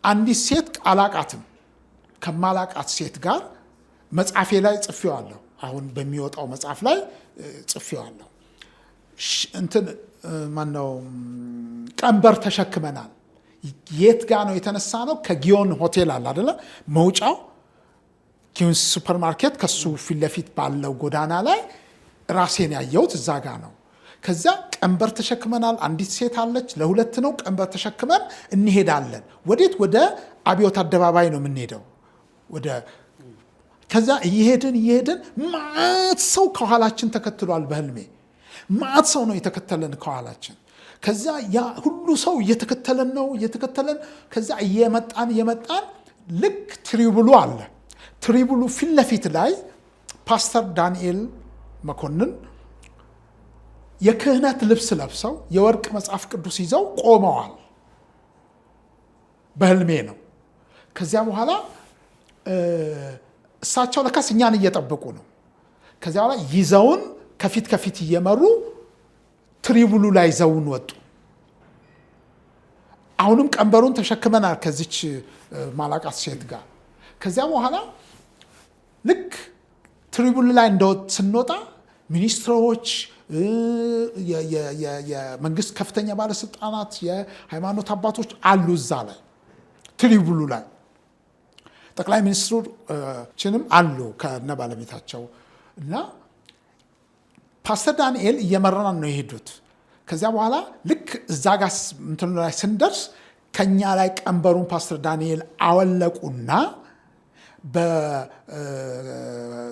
አንዲት ሴት አላቃትም፣ ከማላቃት ሴት ጋር መጽሐፌ ላይ ጽፌዋለሁ። አሁን በሚወጣው መጽሐፍ ላይ ጽፌዋለሁ። እንትን ማነው ቀንበር ተሸክመናል። የት ጋ ነው የተነሳ ነው? ከጊዮን ሆቴል አለ አይደለ? መውጫው ጊዮን ሱፐርማርኬት፣ ከሱ ፊት ለፊት ባለው ጎዳና ላይ ራሴን ያየሁት እዛ ጋ ነው። ከዛ ቀንበር ተሸክመናል። አንዲት ሴት አለች፣ ለ2 ነው ቀንበር ተሸክመን እንሄዳለን። ወዴት? ወደ አብዮት አደባባይ ነው የምንሄደው። ከዛ እየሄድን ማዕት ሰው ከኋላችን ተከትሏል። በህልሜ ማዕት ሰው ነው የተከተለን ከኋላችን። ከዛ ያ ሁሉ ሰው እየተከተለን ከዛ እየመጣን ልክ ትሪቡሉ አለ። ትሪቡሉ ፊት ለፊት ላይ ፓስተር ዳንኤል መኮንን የክህነት ልብስ ለብሰው የወርቅ መጽሐፍ ቅዱስ ይዘው ቆመዋል። በህልሜ ነው። ከዚያ በኋላ እሳቸው ለካስ እኛን እየጠበቁ ነው። ከዚያ በኋላ ይዘውን ከፊት እየመሩ ትሪቡሉ ላይ ይዘውን ወጡ። አሁንም ቀንበሩን ተሸክመናል ከዚች ማላቃት ሴት ጋር። ከዚያ በኋላ ልክ ትሪቡሉ ላይ ስንወጣ ሚኒስትሮች፣ የመንግስት ከፍተኛ ባለስልጣናት፣ የሃይማኖት አባቶች አሉ እዛ ላይ ትሪቡሉ ላይ። ጠቅላይ ሚኒስትሩችንም አሉ ከነ ባለቤታቸው እና ፓስተር ዳንኤል እየመራን ነው የሄዱት። ከዚያ በኋላ ልክ እዛ ጋር እንትኑ ላይ ስንደርስ ከኛ ላይ ቀንበሩን ፓስተር ዳንኤል አወለቁና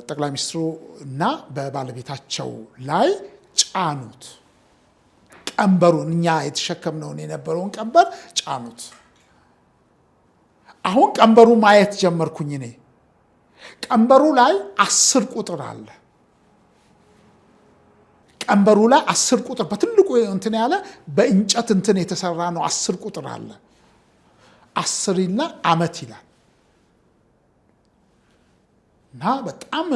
በጠቅላይ ሚኒስትሩ እና በባለቤታቸው ላይ ጫኑት። ቀንበሩን እኛ የተሸከምነውን የነበረውን ቀንበር ጫኑት። አሁን ቀንበሩ ማየት ጀመርኩኝ እኔ። ቀንበሩ ላይ 10 ቁጥር አለ። ቀንበሩ ላይ 10 ቁጥር በትልቁ እንትን ያለ በእንጨት እንትን የተሰራ ነው። 10 ቁጥር አለ። 10 እና ዓመት ይላል እና በጣም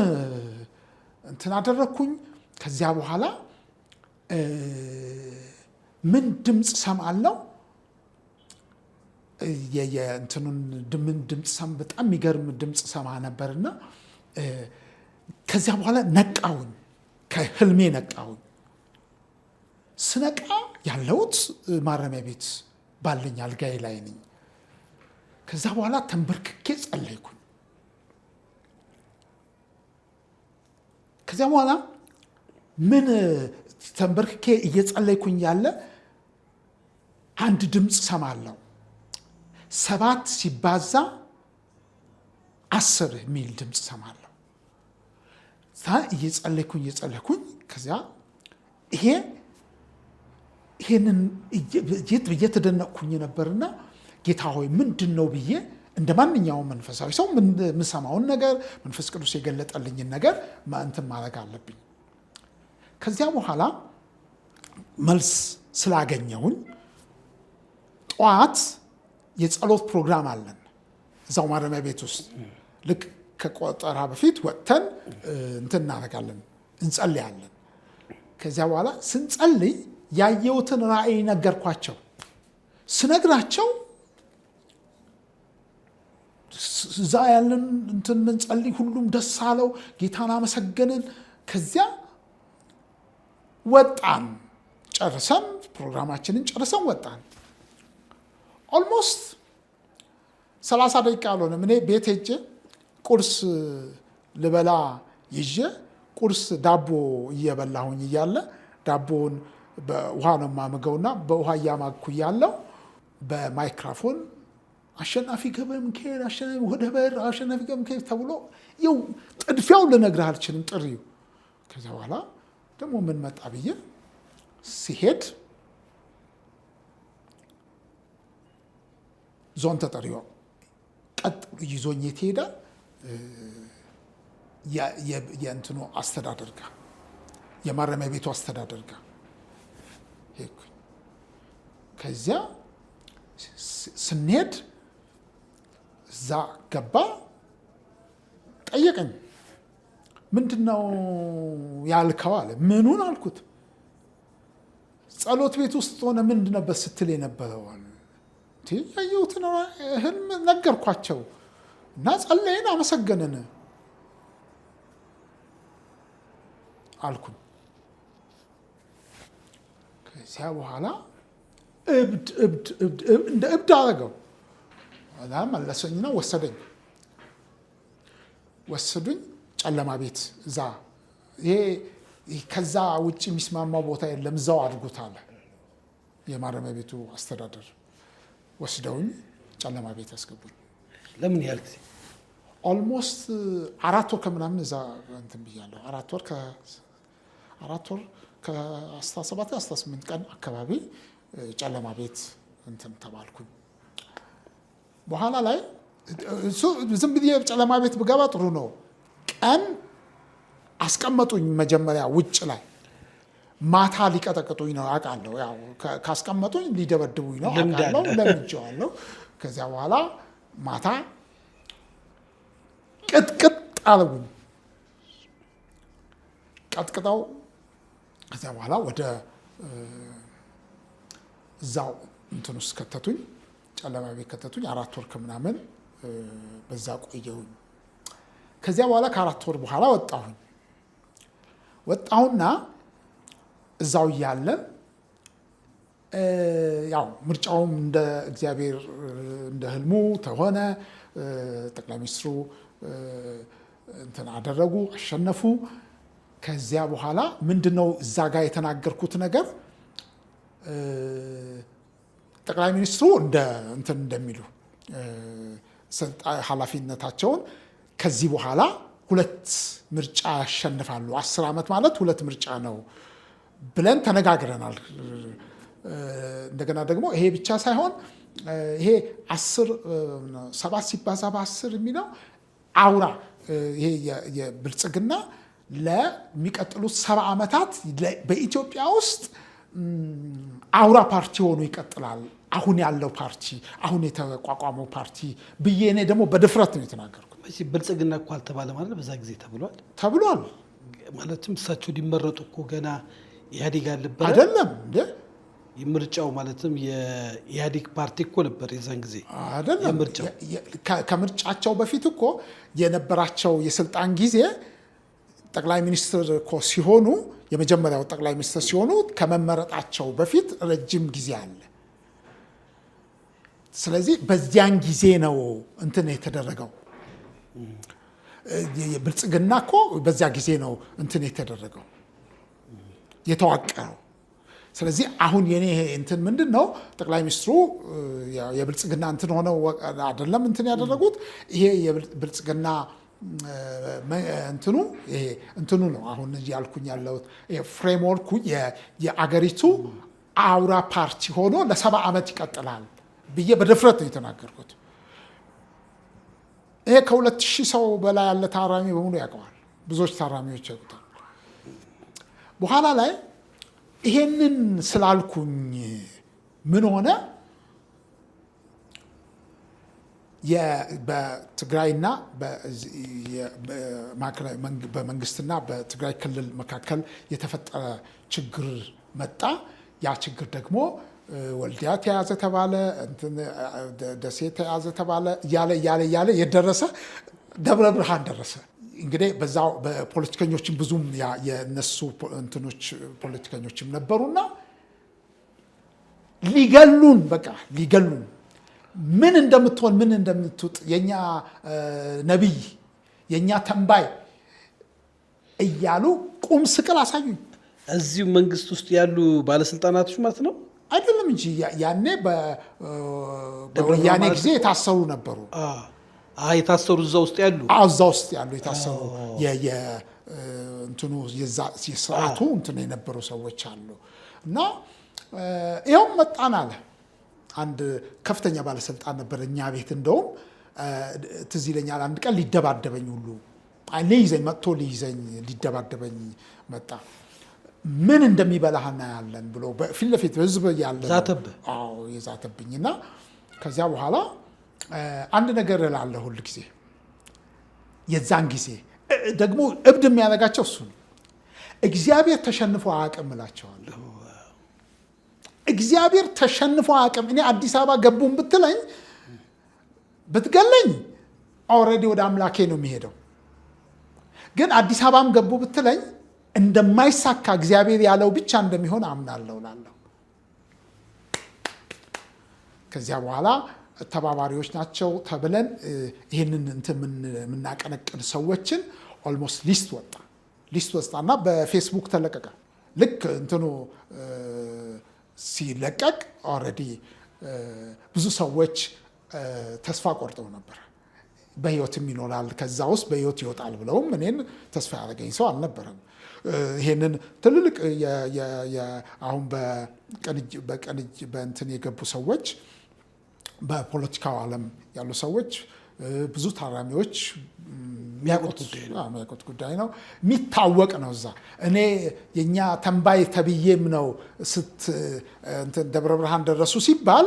እንትን አደረግኩኝ። ከዚያ በኋላ ምን ድምፅ ሰማለሁ? የእንትኑን ድምፅ በጣም የሚገርም ድምፅ ሰማ ነበርና ከዚያ በኋላ ነቃሁኝ። ከህልሜ ነቃሁኝ። ስነቃ ያለሁት ማረሚያ ቤት ባለኝ አልጋዬ ላይ ነኝ። ከዛ በኋላ ተንበርክኬ ጸለይኩኝ። ከዚያ በኋላ ምን ተንበርክኬ እየጸለይኩኝ ያለ አንድ ድምፅ ሰማለሁ። 7 ሲባዛ 10 የሚል ድምፅ ሰማለሁ። እየጸለይኩኝ ከዚያ ይሄንን እየተደነቅኩኝ ነበርና ጌታ ሆይ ምንድነው ብዬ እንደ ማንኛውም መንፈሳዊ ሰው የምሰማውን ነገር መንፈስ ቅዱስ የገለጠልኝን ነገር እንትን ማድረግ አለብኝ። ከዚያ በኋላ መልስ ስላገኘሁኝ ጠዋት የጸሎት ፕሮግራም አለን እዛው ማረሚያ ቤት ውስጥ። ልክ ከቆጠራ በፊት ወጥተን እንትን እናደርጋለን፣ እንጸልያለን። ከዚያ በኋላ ስንጸልይ ያየሁትን ራእይ ነገርኳቸው። ስነግራቸው እዛ ያለን እንትን ምንጸልይ ሁሉም ደስ አለው፣ ጌታን አመሰገንን። ከዚያ ወጣን፣ ጨርሰን ፕሮግራማችንን ጨርሰን ወጣን። ኦልሞስት 30 ደቂቃ አልሆነም። እኔ ቤት ሄጄ ቁርስ ልበላ ይዤ ቁርስ ዳቦ እየበላሁኝ እያለ ዳቦውን በውሃ ነው የማምገውና በውሃ እያማግኩ እያለው በማይክሮፎን አሸናፊ ገብረ ሚካኤል አሸናፊ ገብረ ሚካኤል ተብሎ ይኸው ጥድፊያውን ልነግርህ አልችልም ጥሪው። ከዚያ በኋላ ደግሞ ምን መጣ ብዬ ሲሄድ ዞን ተጠሪዋ ቀጥ ይዞኝ ይሄዳል የእንትኑ አስተዳደር ጋር የማረሚያ ቤቱ አስተዳደር ጋር ሄድኩኝ። ከዚያ ስንሄድ እዛ ገባ፣ ጠየቀኝ። ምንድነው ያልከው አለ። ምኑን አልኩት። ጸሎት ቤት ውስጥ ሆነ ምንድን ነበር ስትል የነበረው አለ። ያየሁትን ህልም ነገርኳቸው እና ጸለይን፣ አመሰገንን አልኩኝ። ከዚያ በኋላ እንደ እብድ አደረገው። መለሰኝና ወሰዱኝ ጨለማ ቤት። እዛ ከዛ ውጭ የሚስማማው ቦታ የለም፣ እዛው አድርጉት አለ የማረሚያ ቤቱ አስተዳደር። ወስደውኝ ጨለማ ቤት ያስገቡኝ። ለምን ያህል ጊዜ? ኦልሞስት 4 ወር ከምናምን እዛ እንትን ብያለሁ። 4 ወር ከ17 18 ቀን አካባቢ ጨለማ ቤት እንትን ተባልኩኝ። በኋላ ላይ ዝም ብዬ ጨለማ ቤት ብገባ ጥሩ ነው። ቀን አስቀመጡኝ መጀመሪያ ውጭ ላይ፣ ማታ ሊቀጠቅጡኝ ነው አውቃለሁ። ያው ካስቀመጡኝ ሊደበድቡኝ ነው አውቃለሁ፣ ለምጄዋለሁ። ከዚያ በኋላ ማታ ቅጥቅጥ አለጉኝ። ቀጥቅጠው ከዚያ በኋላ ወደ እዛው እንትን ውስጥ ከተቱኝ፣ ጨለማ ቤት ከተቱኝ። 4 ወር ከምናምን በዛ ቆየሁኝ። ከዚያ በኋላ ከ4 ወር በኋላ ወጣሁና እዛው እያለን ያው ምርጫውም እንደ እግዚአብሔር እንደ ህልሙ ተሆነ። ጠቅላይ ሚኒስትሩ እንትን አደረጉ፣ አሸነፉ። ከዚያ በኋላ ምንድነው እዛ ጋር የተናገርኩት ነገር ጠቅላይ ሚኒስትሩ እንትን እንደሚሉ ኃላፊነታቸውን ከዚህ በኋላ 2 ምርጫ ያሸንፋሉ። 10 ዓመት ማለት 2 ምርጫ ነው ብለን ተነጋግረናል። እንደገና ደግሞ ይሄ ብቻ ሳይሆን ይሄ 7 ሲባዛ በ10 የሚለው አውራ ይሄ የብልጽግና ለሚቀጥሉት 70 ዓመታት በኢትዮጵያ ውስጥ አውራ ፓርቲ ሆኖ ይቀጥላል። አሁን ያለው ፓርቲ፣ አሁን የተቋቋመው ፓርቲ ብዬ እኔ ደግሞ በድፍረት ነው የተናገርኩት። ብልጽግና እኮ አልተባለ ማለት በዛ ጊዜ ተብሏል። ማለትም እሳቸው ሊመረጡ እኮ ገና ኢህአዴግ አልነበረ አይደለም እንዴ? ምርጫው ማለትም የኢህአዴግ ፓርቲ እኮ ነበር የዛን ጊዜ አይደለም። ከምርጫቸው በፊት እኮ የነበራቸው የስልጣን ጊዜ ጠቅላይ ሚኒስትር እኮ ሲሆኑ፣ የመጀመሪያው ጠቅላይ ሚኒስትር ሲሆኑ ከመመረጣቸው በፊት ረጅም ጊዜ አለ። ስለዚህ በዚያን ጊዜ ነው እንትን የተደረገው። ብልጽግና እኮ በዚያ ጊዜ ነው እንትን የተደረገው የተዋቀረው። ስለዚህ አሁን የኔ እንትን ምንድን ነው ጠቅላይ ሚኒስትሩ የብልጽግና እንትን ሆነው አይደለም እንትን ያደረጉት። ይሄ የብልጽግና እንትኑ ይሄ እንትኑ ነው አሁን ያልኩኝ ያለሁት ፍሬምወርኩ የአገሪቱ አውራ ፓርቲ ሆኖ ለ70 ዓመት ይቀጥላል ብዬ በድፍረት ነው የተናገርኩት። ይሄ ከ2000 ሰው በላይ ያለ ታራሚ በሙሉ ያውቀዋል። ብዙዎች ታራሚዎች ያውቁታል። በኋላ ላይ ይሄንን ስላልኩኝ ምን ሆነ? በትግራይና በመንግስትና በትግራይ ክልል መካከል የተፈጠረ ችግር መጣ። ያ ችግር ደግሞ ወልዲያ ተያዘ ተባለ፣ ደሴ ተያዘ ተባለ፣ እያለ የደረሰ ደብረ ብርሃን ደረሰ። እንግዲህ በዛው በፖለቲከኞችም ብዙም የነሱ እንትኖች ፖለቲከኞችም ነበሩና ሊገሉን ምን እንደምትሆን ምን እንደምትውጥ የኛ ነቢይ የኛ ተንባይ እያሉ ቁም ስቅል አሳዩኝ። እዚሁ መንግስት ውስጥ ያሉ ባለስልጣናቶች ማለት ነው አይደለም እንጂ ያኔ በወያኔ ጊዜ የታሰሩ ነበሩ። የታሰሩ እዛ ውስጥ ያሉ የታሰሩ እንትኑ የስርዓቱ እንትን የነበሩ ሰዎች አሉ። እና ይኸውም መጣን አለ አንድ ከፍተኛ ባለስልጣን ነበር እኛ ቤት። እንደውም ትዝ ይለኛል አንድ ቀን ሊደባደበኝ ሁሉ መጥቶ ሊይዘኝ ሊደባደበኝ መጣ። ምን እንደሚበላህ እናያለን ብሎ ፊት ለፊት ህዝብ ያለ ዛተብህ። አዎ የዛተብኝና ከዚያ በኋላ አንድ ነገር እላለሁ ሁል ጊዜ። የዛን ጊዜ ደግሞ እብድ የሚያደርጋቸው እሱ ነው። እግዚአብሔር ተሸንፎ አያውቅም እላቸዋለሁ። እግዚአብሔር ተሸንፎ አያውቅም። እኔ አዲስ አበባ ገቡን ብትለኝ ብትገለኝ ኦልሬዲ ወደ አምላኬ ነው የሚሄደው። ግን አዲስ አበባም ገቡ ብትለኝ እንደማይሳካ እግዚአብሔር ያለው ብቻ እንደሚሆን አምናለሁ እላለሁ። ከዚያ በኋላ ተባባሪዎች ናቸው ተብለን ይህንን እንትን የምናቀነቅን ሰዎችን ኦልሞስት ሊስት ወጣና በፌስቡክ ተለቀቀ። ልክ እንትኑ ሲለቀቅ ኦልሬዲ ብዙ ሰዎች ተስፋ ቆርጠው ነበር። በህይወትም ይኖራል ከዛ ውስጥ በህይወት ይወጣል ብለውም እኔን ተስፋ ያደረገኝ ሰው አልነበረም። ይሄንን ትልልቅ አሁን በቅንጅ በእንትን የገቡ ሰዎች በፖለቲካው ዓለም ያሉ ሰዎች ብዙ ታራሚዎች የሚያውቁት ጉዳይ ነው፣ የሚታወቅ ነው። እዛ እኔ የኛ ተንባይ ተብዬም ነው ደብረ ብርሃን ደረሱ ሲባል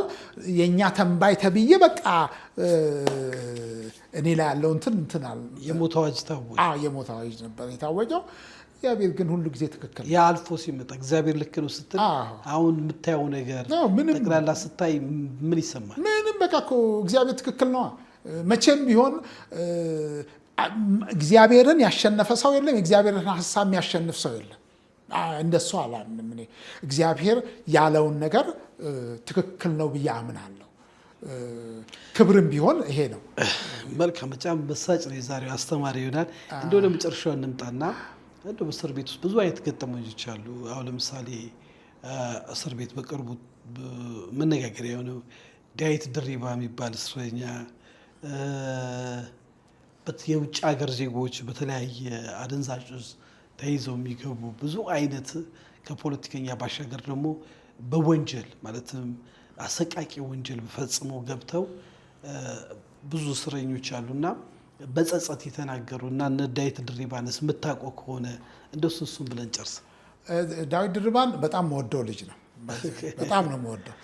የኛ ተንባይ ተብዬ በቃ እኔ ላይ ያለው እንትን የሞት አዋጅ ታወጀ። የሞት አዋጅ ነበር የታወጀው። እግዚአብሔር ግን ሁሉ ጊዜ ትክክል ነው። ያ አልፎ ሲመጣ እግዚአብሔር ልክ ነው ስትል አሁን የምታየው ነገር ጠቅላላ ስታይ ምን ይሰማል? ምንም በቃ እኮ እግዚአብሔር ትክክል ነው። መቼም ቢሆን እግዚአብሔርን ያሸነፈ ሰው የለም፣ የእግዚአብሔርን ሀሳብ የሚያሸንፍ ሰው የለም። እንደሱ አላምንም እኔ። እግዚአብሔር ያለውን ነገር ትክክል ነው ብዬ አምናለሁ። ክብርም ቢሆን ይሄ ነው። መልካም። በጣም መሳጭ ነው የዛሬው፣ አስተማሪ ይሆናል። እንደው ለመጨረሻው እንምጣና እንደው እስር ቤት ውስጥ ብዙ አይነት ገጠመኞች አሉ። አሁን ለምሳሌ እስር ቤት በቅርቡ መነጋገሪያ የሆነው ዳዊት ድሪባ የሚባል እስረኛ የውጭ ሀገር ዜጎች በተለያየ አደንዛዥ ተይዘው የሚገቡ ብዙ አይነት ከፖለቲከኛ ባሻገር ደግሞ በወንጀል ማለትም አሰቃቂ ወንጀል ፈጽመው ገብተው ብዙ እስረኞች አሉና በጸጸት የተናገሩ እና እነ ዳዊት ድሪባንስ የምታውቀው ከሆነ እንደሱ እሱን ብለን ጨርስ። ዳዊት ድሪባን በጣም የምወደው ልጅ ነው። በጣም ነው የምወደው።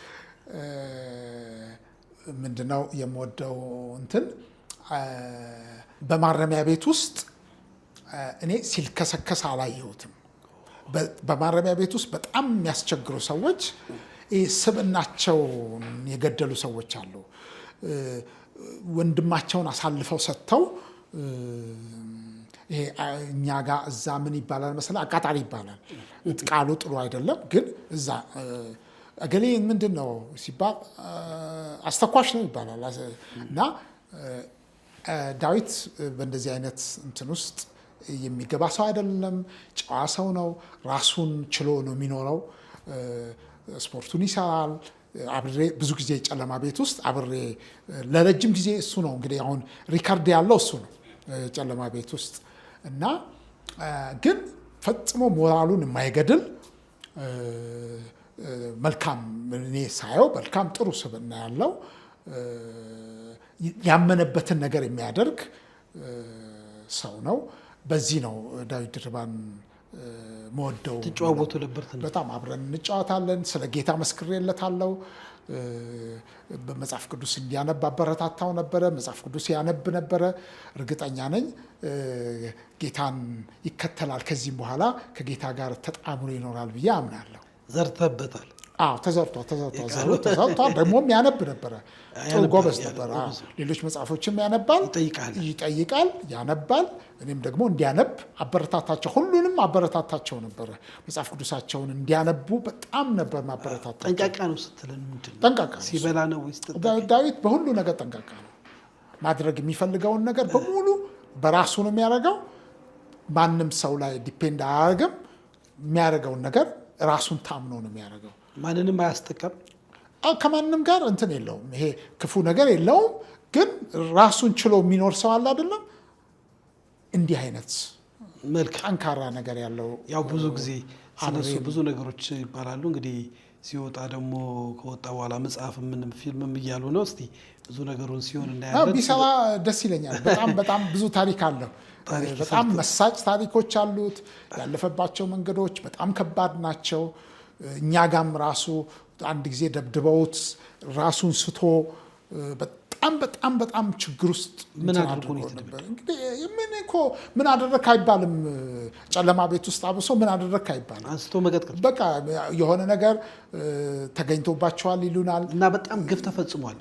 ምንድነው የምወደው እንትን በማረሚያ ቤት ውስጥ እኔ ሲልከሰከስ አላየሁትም። በማረሚያ ቤት ውስጥ በጣም የሚያስቸግሩ ሰዎች ስብዕናቸውን የገደሉ ሰዎች አሉ። ወንድማቸውን አሳልፈው ሰጥተው ይሄ እኛ ጋር እዛ ምን ይባላል መሰለህ? አቃጣሪ ይባላል። ቃሉ ጥሩ አይደለም፣ ግን እዛ እገሌ ምንድን ነው ሲባል አስተኳሽ ነው ይባላል። እና ዳዊት በእንደዚህ አይነት እንትን ውስጥ የሚገባ ሰው አይደለም። ጨዋ ሰው ነው። ራሱን ችሎ ነው የሚኖረው። ስፖርቱን ይሰራል። አብሬ ብዙ ጊዜ ጨለማ ቤት ውስጥ አብሬ ለረጅም ጊዜ እሱ ነው እንግዲህ አሁን ሪካርድ ያለው እሱ ነው። ጨለማ ቤት ውስጥ እና ግን ፈጽሞ ሞራሉን የማይገድል መልካም እኔ ሳየው መልካም ጥሩ ስብዕና ያለው ያመነበትን ነገር የሚያደርግ ሰው ነው። በዚህ ነው ዳዊት ድርባን መወደው። ተጫዋወቱ ነበር። በጣም አብረን እንጫወታለን። ስለ ጌታ መስክሬለታለሁ። በመጽሐፍ ቅዱስ እንዲያነብ አበረታታው ነበረ። መጽሐፍ ቅዱስ ያነብ ነበረ። እርግጠኛ ነኝ ጌታን ይከተላል። ከዚህም በኋላ ከጌታ ጋር ተጣምሮ ይኖራል ብዬ አምናለሁ። ዘርተበታል። ተዘርቷል። ደግሞም ያነብ ነበረ። ጥሩ ጎበዝ ነበረ። ሌሎች መጽሐፎችም ያነባል፣ ይጠይቃል፣ ያነባል። እኔም ደግሞ እንዲያነብ አበረታታቸው፣ ሁሉንም አበረታታቸው ነበረ። መጽሐፍ ቅዱሳቸውን እንዲያነቡ በጣም ነበር ማበረታታቸው። ጠንቃቃ ነው ስትለን ምንድን ነው? ጠንቃቃ ነው። ሲበላ ነው ወይስ ዳዊት በሁሉ ነገር ጠንቃቃ ነው። ማድረግ የሚፈልገውን ነገር በሙሉ በራሱ ነው የሚያደርገው። ማንም ሰው ላይ ዲፔንድ አያደርግም። የሚያደርገውን ነገር ራሱን ታምኖ ነው የሚያደርገው። ማንንም አያስጠቀም። ከማንም ጋር እንትን የለውም። ይሄ ክፉ ነገር የለውም። ግን ራሱን ችሎ የሚኖር ሰው አለ አይደለም? እንዲህ አይነት ጠንካራ ነገር ያለው ያው ብዙ ጊዜ ስለሱ ብዙ ነገሮች ይባላሉ። እንግዲህ ሲወጣ ደግሞ ከወጣ በኋላ መጽሐፍ ምንም ፊልምም እያሉ ነው። እስቲ ብዙ ነገሩን ሲሆን እናያለን። ቢሰራ ደስ ይለኛል። በጣም ብዙ ታሪክ አለው። በጣም መሳጭ ታሪኮች አሉት። ያለፈባቸው መንገዶች በጣም ከባድ ናቸው። እኛ ጋም ራሱ አንድ ጊዜ ደብድበውት ራሱን ስቶ በጣም ችግር ውስጥ ምን አድርጎ ነበር? እንግዲህ ምን አደረክ አይባልም። ጨለማ ቤት ውስጥ አብሶ ምን አደረክ አይባልም። አንስቶ መቀጥቀጥ በቃ የሆነ ነገር ተገኝቶባቸዋል ይሉናል እና በጣም ግፍ ተፈጽሟል።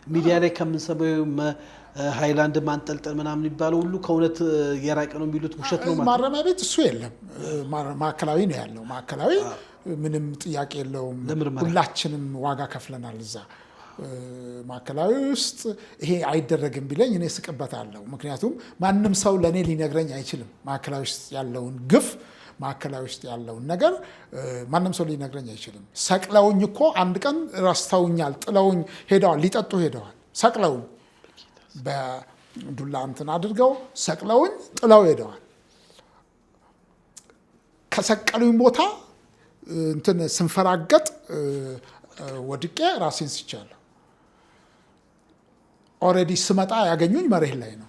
ሚዲያ ላይ ከምንሰማው ሃይላንድ ማንጠልጠል ምናምን የሚባለው ሁሉ ከእውነት የራቀ ነው የሚሉት ውሸት ነው ማለት። ማረሚያ ቤት እሱ የለም። ማዕከላዊ ነው ያለው። ማዕከላዊ ምንም ጥያቄ የለውም። ሁላችንም ዋጋ ከፍለናል እዛ ማዕከላዊ ውስጥ። ይሄ አይደረግም ቢለኝ እኔ ስቅበታለሁ። ምክንያቱም ማንም ሰው ለእኔ ሊነግረኝ አይችልም። ማዕከላዊ ውስጥ ያለውን ግፍ፣ ማዕከላዊ ውስጥ ያለውን ነገር ማንም ሰው ሊነግረኝ አይችልም። ሰቅለውኝ እኮ አንድ ቀን ረስተውኛል፣ ጥለውኝ ሄደዋል፣ ሊጠጡ ሄደዋል። ሰቅለውኝ በዱላ እንትን አድርገው ሰቅለውኝ ጥለው ሄደዋል። ከሰቀሉኝ ቦታ እንትን ስንፈራገጥ ወድቄ ራሴን ስቻለሁ። ኦልሬዲ ስመጣ ያገኙኝ መሬት ላይ ነው።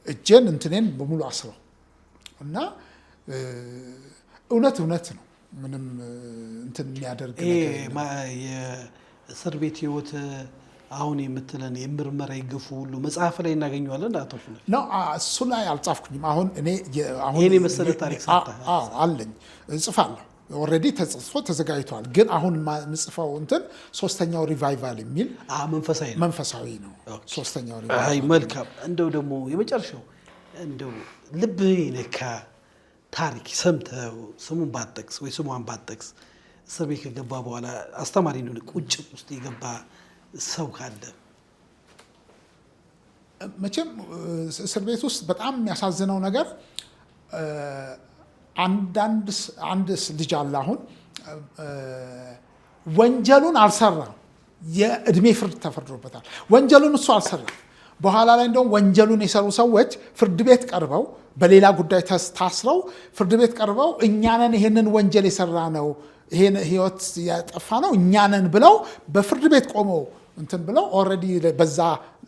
እጄን እንትኔን በሙሉ አስረው እና እውነት ነው። ምንም እንትን የሚያደርግ የእስር ቤት ህይወት አሁን የምትለን የምርመራ ይገፉ ሁሉ መጽሐፍ ላይ እናገኘዋለን። አቶሽ ነው እሱ ላይ አልጻፍኩኝም። አሁን እኔ ይሄን የመሰለ ታሪክ አለኝ እጽፋለሁ። ኦልሬዲ ተጽፎ ተዘጋጅቷል። ግን አሁን ምጽፈው እንትን ሶስተኛው ሪቫይቫል የሚል መንፈሳዊ ነው። ሶስተኛው ሪቫይቫል። አይ መልካም። እንደው ደግሞ የመጨረሻው እንደው ልብህ የነካ ታሪክ ሰምተው ስሙን ባትጠቅስ ወይ ስሟን ባትጠቅስ እስር ቤት ከገባ በኋላ አስተማሪ ነው ቁጭ ውስጥ የገባ ሰው ካለ? መቼም እስር ቤት ውስጥ በጣም የሚያሳዝነው ነገር አንድ ልጅ አለ። አሁን ወንጀሉን አልሰራም። የእድሜ ፍርድ ተፈርዶበታል። ወንጀሉን እሱ አልሰራም። በኋላ ላይ እንደውም ወንጀሉን የሰሩ ሰዎች ፍርድ ቤት ቀርበው በሌላ ጉዳይ ታስረው ፍርድ ቤት ቀርበው እኛንን ይሄንን ወንጀል የሰራ ነው ይሄን ህይወት ያጠፋ ነው እኛንን ብለው በፍርድ ቤት ቆመው እንትን ብለው ኦልሬዲ በዛ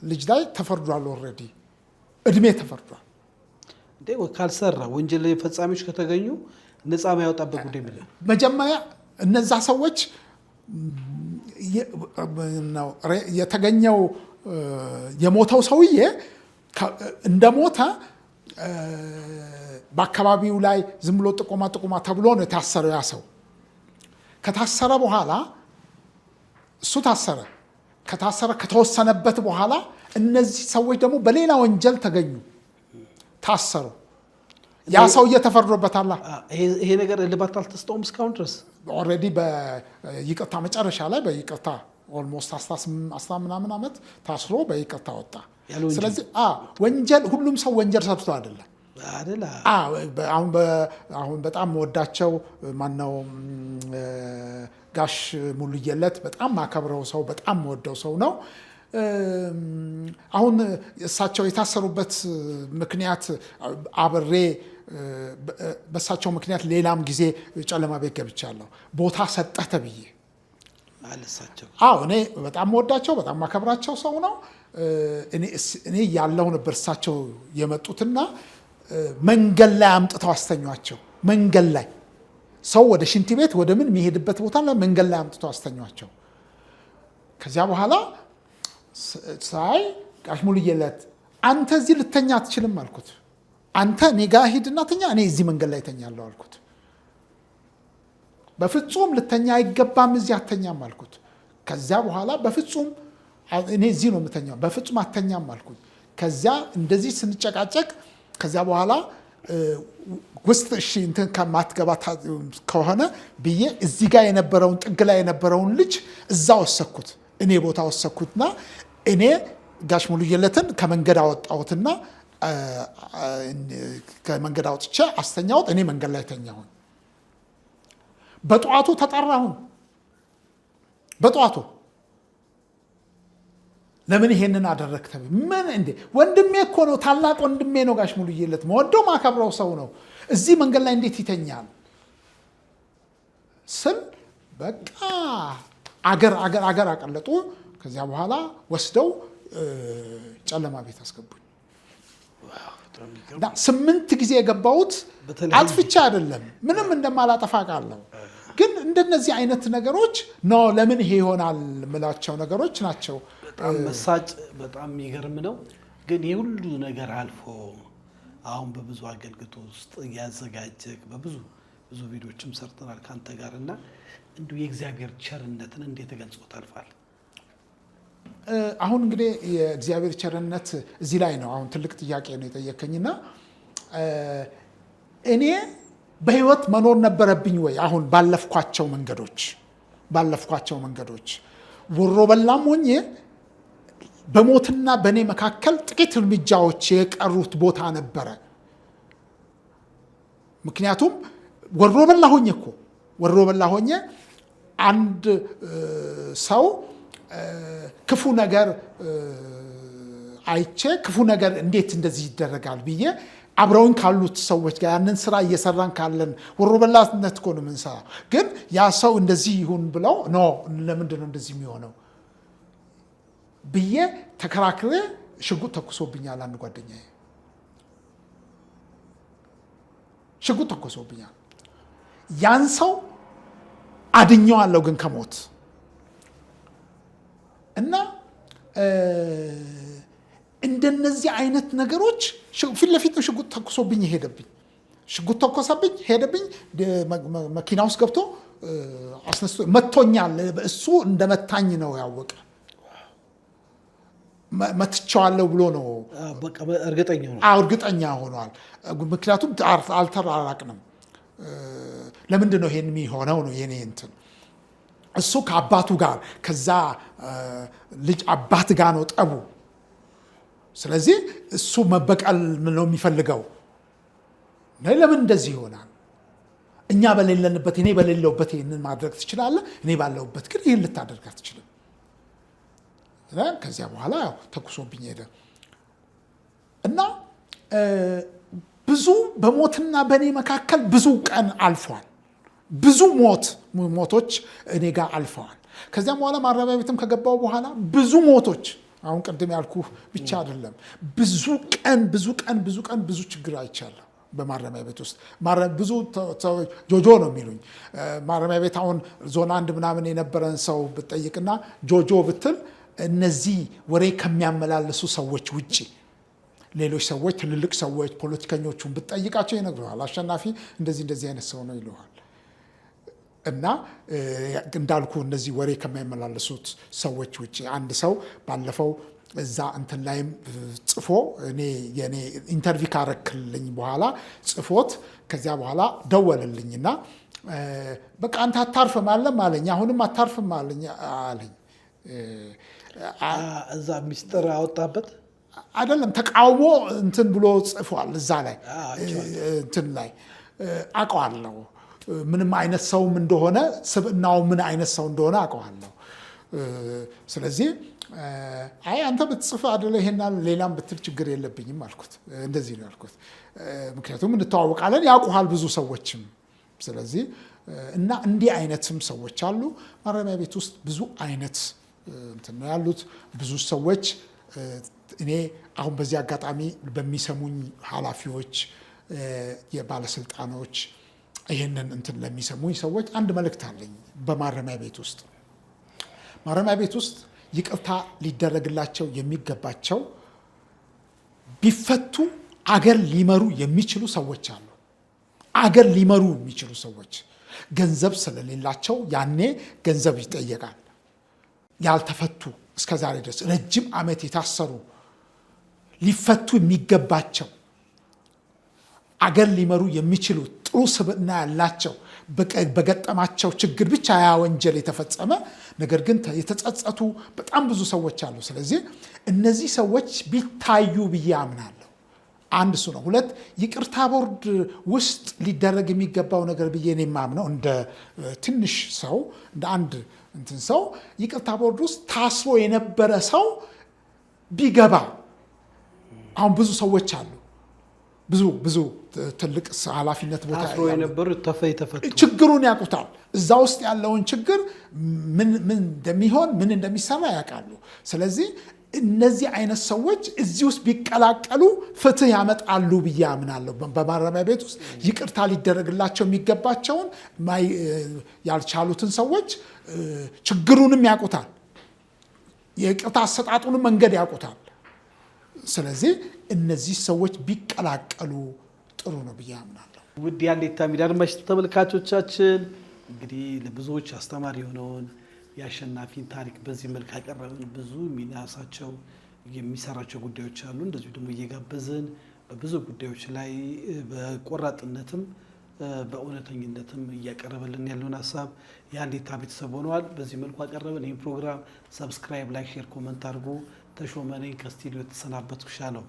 ልጅ ላይ ተፈርዷል። ኦልሬዲ እድሜ ተፈርዷል። ካልሰራ ወንጀል ፈጻሚዎች ከተገኙ ነፃ ማያወጣበት ጉዳይ ምን? መጀመሪያ እነዛ ሰዎች የተገኘው የሞተው ሰውዬ እንደሞተ በአካባቢው ላይ ዝም ብሎ ጥቆማ ተብሎ ነው የታሰረው። ያ ሰው ከታሰረ በኋላ እሱ ከታሰረ ከተወሰነበት በኋላ እነዚህ ሰዎች ደግሞ በሌላ ወንጀል ተገኙ፣ ታሰሩ። ያ ሰውዬ ተፈርዶበታል። ይሄ ነገር እልባት አልተሰጠውም እስካሁን ድረስ። ኦልሬዲ በይቅርታ መጨረሻ ላይ በይቅርታ ኦልሞስት 18 ምናምን ዓመት ታስሮ በይቅርታ ወጣ። ስለዚህ ወንጀል ሁሉም ሰው ወንጀል ሰርቶ አይደለም። አሁን በጣም ወዳቸው ማነው ጋሽ ሙሉየለት በጣም ማከብረው ሰው በጣም ወደው ሰው ነው። አሁን እሳቸው የታሰሩበት ምክንያት አብሬ በእሳቸው ምክንያት ሌላም ጊዜ ጨለማ ቤት ገብቻለሁ። ቦታ ሰጠህ ተብዬ አለሳቸው። እኔ በጣም ወዳቸው በጣም ማከብራቸው ሰው ነው። እኔ ያለው ነበር እሳቸው የመጡትና መንገድ ላይ አምጥተው አስተኟቸው። መንገድ ላይ ሰው ወደ ሽንት ቤት ወደ ምን የሚሄድበት ቦታ ላይ መንገድ ላይ አምጥተው አስተኟቸው። ከዚያ በኋላ ሳይ ጋሽ ሙሉዬለት አንተ እዚህ ልተኛ አትችልም አልኩት። አንተ እኔ ጋ ሂድና ተኛ፣ እኔ እዚህ መንገድ ላይ ተኛለሁ አልኩት። በፍጹም ልተኛ አይገባም፣ እዚህ አተኛም አልኩት። ከዚያ በኋላ በፍጹም እኔ እዚህ ነው የምተኛው፣ በፍጹም አተኛም አልኩት። ከዚያ እንደዚህ ስንጨቃጨቅ ከዚያ በኋላ ውስጥ እሺ እንትን ከማትገባ ከሆነ ብዬ እዚህ ጋር የነበረውን ጥግ ላይ የነበረውን ልጅ እዛ ወሰኩት፣ እኔ ቦታ ወሰኩትና እኔ ጋሽ ሙሉዬለትን ከመንገድ አወጣሁትና ከመንገድ አውጥቼ አስተኛሁት። እኔ መንገድ ላይ ተኛሁኝ። በጠዋቱ ተጠራሁኝ። በጠዋቱ ለምን ይሄንን አደረክ ተብዬ ምን እንዴ ወንድሜ እኮ ነው፣ ታላቅ ወንድሜ ነው ጋሽ ሙሉዬለት፣ መወደው ማከብረው ሰው ነው። እዚህ መንገድ ላይ እንዴት ይተኛል ስል በቃ አገር አቀለጡ። ከዚያ በኋላ ወስደው ጨለማ ቤት አስገቡኝ። 8 ጊዜ የገባሁት አጥፍቻ አይደለም፣ ምንም እንደማላጠፋ ቃለሁ። ግን እንደነዚህ አይነት ነገሮች ነው ለምን ይሄ ይሆናል ምላቸው ነገሮች ናቸው። በጣም መሳጭ፣ በጣም የሚገርም ነው። ግን የሁሉ ነገር አልፎ አሁን በብዙ አገልግሎት ውስጥ እያዘጋጀህ በብዙ ቪዲዮዎችም ሰርተናል ካንተ ጋር እና እንዲሁ የእግዚአብሔር ቸርነትን እንዴት ገልጾ ታልፋል? አሁን እንግዲህ የእግዚአብሔር ቸርነት እዚህ ላይ ነው። አሁን ትልቅ ጥያቄ ነው የጠየከኝና እኔ በህይወት መኖር ነበረብኝ ወይ? አሁን ባለፍኳቸው መንገዶች ወሮ በላም ሆኜ በሞትና በእኔ መካከል ጥቂት እርምጃዎች የቀሩት ቦታ ነበረ። ምክንያቱም ወሮ በላ ሆኜ አንድ ሰው ክፉ ነገር አይቼ ክፉ ነገር እንዴት እንደዚህ ይደረጋል ብዬ አብረውን ካሉት ሰዎች ጋር ያንን ስራ እየሰራን ካለን ወሮ በላነት እኮ ነው የምንሰራው። ግን ያ ሰው እንደዚህ ይሁን ብለው ለምንድን ነው እንደዚህ የሚሆነው ብዬ ተከራክሬ ሽጉጥ ተኩሶብኛል። አንድ ጓደኛዬ ሽጉጥ ተኩሶብኛል። ያን ሰው አድኘዋለሁ ግን ከሞት እና እንደነዚህ አይነት ነገሮች ፊት ለፊት ነው ሽጉጥ ተኩሶብኝ ሄደብኝ። መኪና ውስጥ ገብቶ አስነስቶ መቶኛል። እሱ እንደመታኝ ነው ያወቀ። መትቻዋለሁ ብሎ ነው በቃ እርግጠኛ ሆኗል። ምክንያቱም አልተራራቅንም። ለምንድን ነው ይሄን የሚሆነው ነው የኔ እንትን። እሱ ከአባቱ ጋር ከዛ ልጅ አባት ጋር ነው ጠቡ። ስለዚህ እሱ መበቀል ነው የሚፈልገው። ለምን እንደዚህ ይሆናል? እኛ በሌለንበት እኔ በሌለውበት ይህንን ማድረግ ትችላለህ፣ እኔ ባለውበት ግን ይህን ልታደርግ አትችልም። ከዚያ በኋላ ያው ተኩሶብኝ ሄደ እና ብዙ በሞትና በእኔ መካከል ብዙ ቀን አልፏል። ብዙ ሞቶች እኔ ጋር አልፈዋል። ከዚያም በኋላ ማረሚያ ቤትም ከገባው በኋላ ብዙ ሞቶች፣ አሁን ቅድም ያልኩህ ብቻ አይደለም፣ ብዙ ችግር አይቻለሁ በማረሚያ ቤት ውስጥ። ብዙ ጆጆ ነው የሚሉኝ ማረሚያ ቤት። አሁን ዞን 1 ምናምን የነበረን ሰው ብትጠይቅና ጆጆ ብትል እነዚህ ወሬ ከሚያመላልሱ ሰዎች ውጪ ሌሎች ሰዎች፣ ትልልቅ ሰዎች፣ ፖለቲከኞቹን ብትጠይቃቸው ይነግሩሃል። አሸናፊ እንደዚህ አይነት ሰው ነው ይለዋል። እና እንዳልኩ እነዚህ ወሬ ከማይመላለሱት ሰዎች ውጪ አንድ ሰው ባለፈው እዛ እንትን ላይም ጽፎ የኔ ኢንተርቪው ካረክልኝ በኋላ ጽፎት ከዚያ በኋላ ደወልልኝና በቃ አንተ አታርፍም አለኝ። አሁንም አታርፍም አለኝ። እዛ ሚስጥር አወጣበት አይደለም፣ ተቃውሞ እንትን ብሎ ጽፏል እዛ ላይ እንትን ላይ አውቀዋለሁ። ምንም አይነት ሰውም እንደሆነ ስብዕናው ምን አይነት ሰው እንደሆነ አውቀዋለሁ። ስለዚህ አይ አንተ ብትጽፍ አይደለ ይሄና ሌላም ብትል ችግር የለብኝም አልኩት። እንደዚህ ነው ያልኩት። ምክንያቱም እንተዋወቃለን ያውቁሃል ብዙ ሰዎችም። ስለዚህ እና እንዲህ አይነትም ሰዎች አሉ ማረሚያ ቤት ውስጥ ብዙ አይነት እንትን ነው ያሉት ብዙ ሰዎች። እኔ አሁን በዚህ አጋጣሚ በሚሰሙኝ ኃላፊዎች የባለስልጣኖች ይሄንን እንትን ለሚሰሙኝ ሰዎች አንድ መልእክት አለኝ። በማረሚያ ቤት ውስጥ ማረሚያ ቤት ውስጥ ይቅርታ ሊደረግላቸው የሚገባቸው ቢፈቱ አገር ሊመሩ የሚችሉ ሰዎች አሉ። አገር ሊመሩ የሚችሉ ሰዎች ገንዘብ ስለሌላቸው ያኔ ገንዘብ ይጠየቃል። ያልተፈቱ እስከዛሬ ድረስ ረጅም ዓመት የታሰሩ ሊፈቱ የሚገባቸው አገር ሊመሩ የሚችሉ ጥሩ ስብዕና ያላቸው በገጠማቸው ችግር ብቻ ያ ወንጀል የተፈጸመ ነገር ግን የተጸጸቱ በጣም ብዙ ሰዎች አሉ። ስለዚህ እነዚህ ሰዎች ቢታዩ ብዬ አምናለሁ። አንድ እሱ ነው። ሁለት ይቅርታ ቦርድ ውስጥ ሊደረግ የሚገባው ነገር ብዬ እኔ የማምነው እንደ ትንሽ ሰው እንደ አንድ እንትን ሰው ይቅርታ ቦርድ ውስጥ ታስሮ የነበረ ሰው ቢገባ አሁን ብዙ ሰዎች አሉ ብዙ ትልቅ ኃላፊነት ቦታ ታስሮ የነበሩ ተፈቱ ችግሩን ያውቁታል። እዛ ውስጥ ያለውን ችግር ምን እንደሚሆን ምን እንደሚሰራ ያውቃሉ። ስለዚህ እነዚህ አይነት ሰዎች እዚህ ውስጥ ቢቀላቀሉ ፍትህ ያመጣሉ ብዬ አምናለሁ። በማረሚያ ቤት ውስጥ ይቅርታ ሊደረግላቸው የሚገባቸውን ያልቻሉትን ሰዎች ችግሩንም ያውቁታል፣ የይቅርታ አሰጣጡንም መንገድ ያውቁታል። ስለዚህ እነዚህ ሰዎች ቢቀላቀሉ ጥሩ ነው ብዬ አምናለሁ። ውድ የሀሌታ ሚዲያ አድማጭ ተመልካቾቻችን እንግዲህ ለብዙዎች አስተማሪ የሆነውን የአሸናፊን ታሪክ በዚህ መልክ አቀረብን። ብዙ የሚናሳቸው የሚሰራቸው ጉዳዮች አሉ። እንደዚሁ ደግሞ እየጋበዝን በብዙ ጉዳዮች ላይ በቆራጥነትም በእውነተኝነትም እያቀረበልን ያለውን ሀሳብ የሀሌታ ቤተሰብ ሆነዋል። በዚህ መልኩ አቀረብን። ይህን ፕሮግራም ሰብስክራይብ፣ ላይክ፣ ሼር፣ ኮመንት አድርጎ ተሾመ ነኝ ከስቱዲዮ ተሰናበትኩ። ሻሎም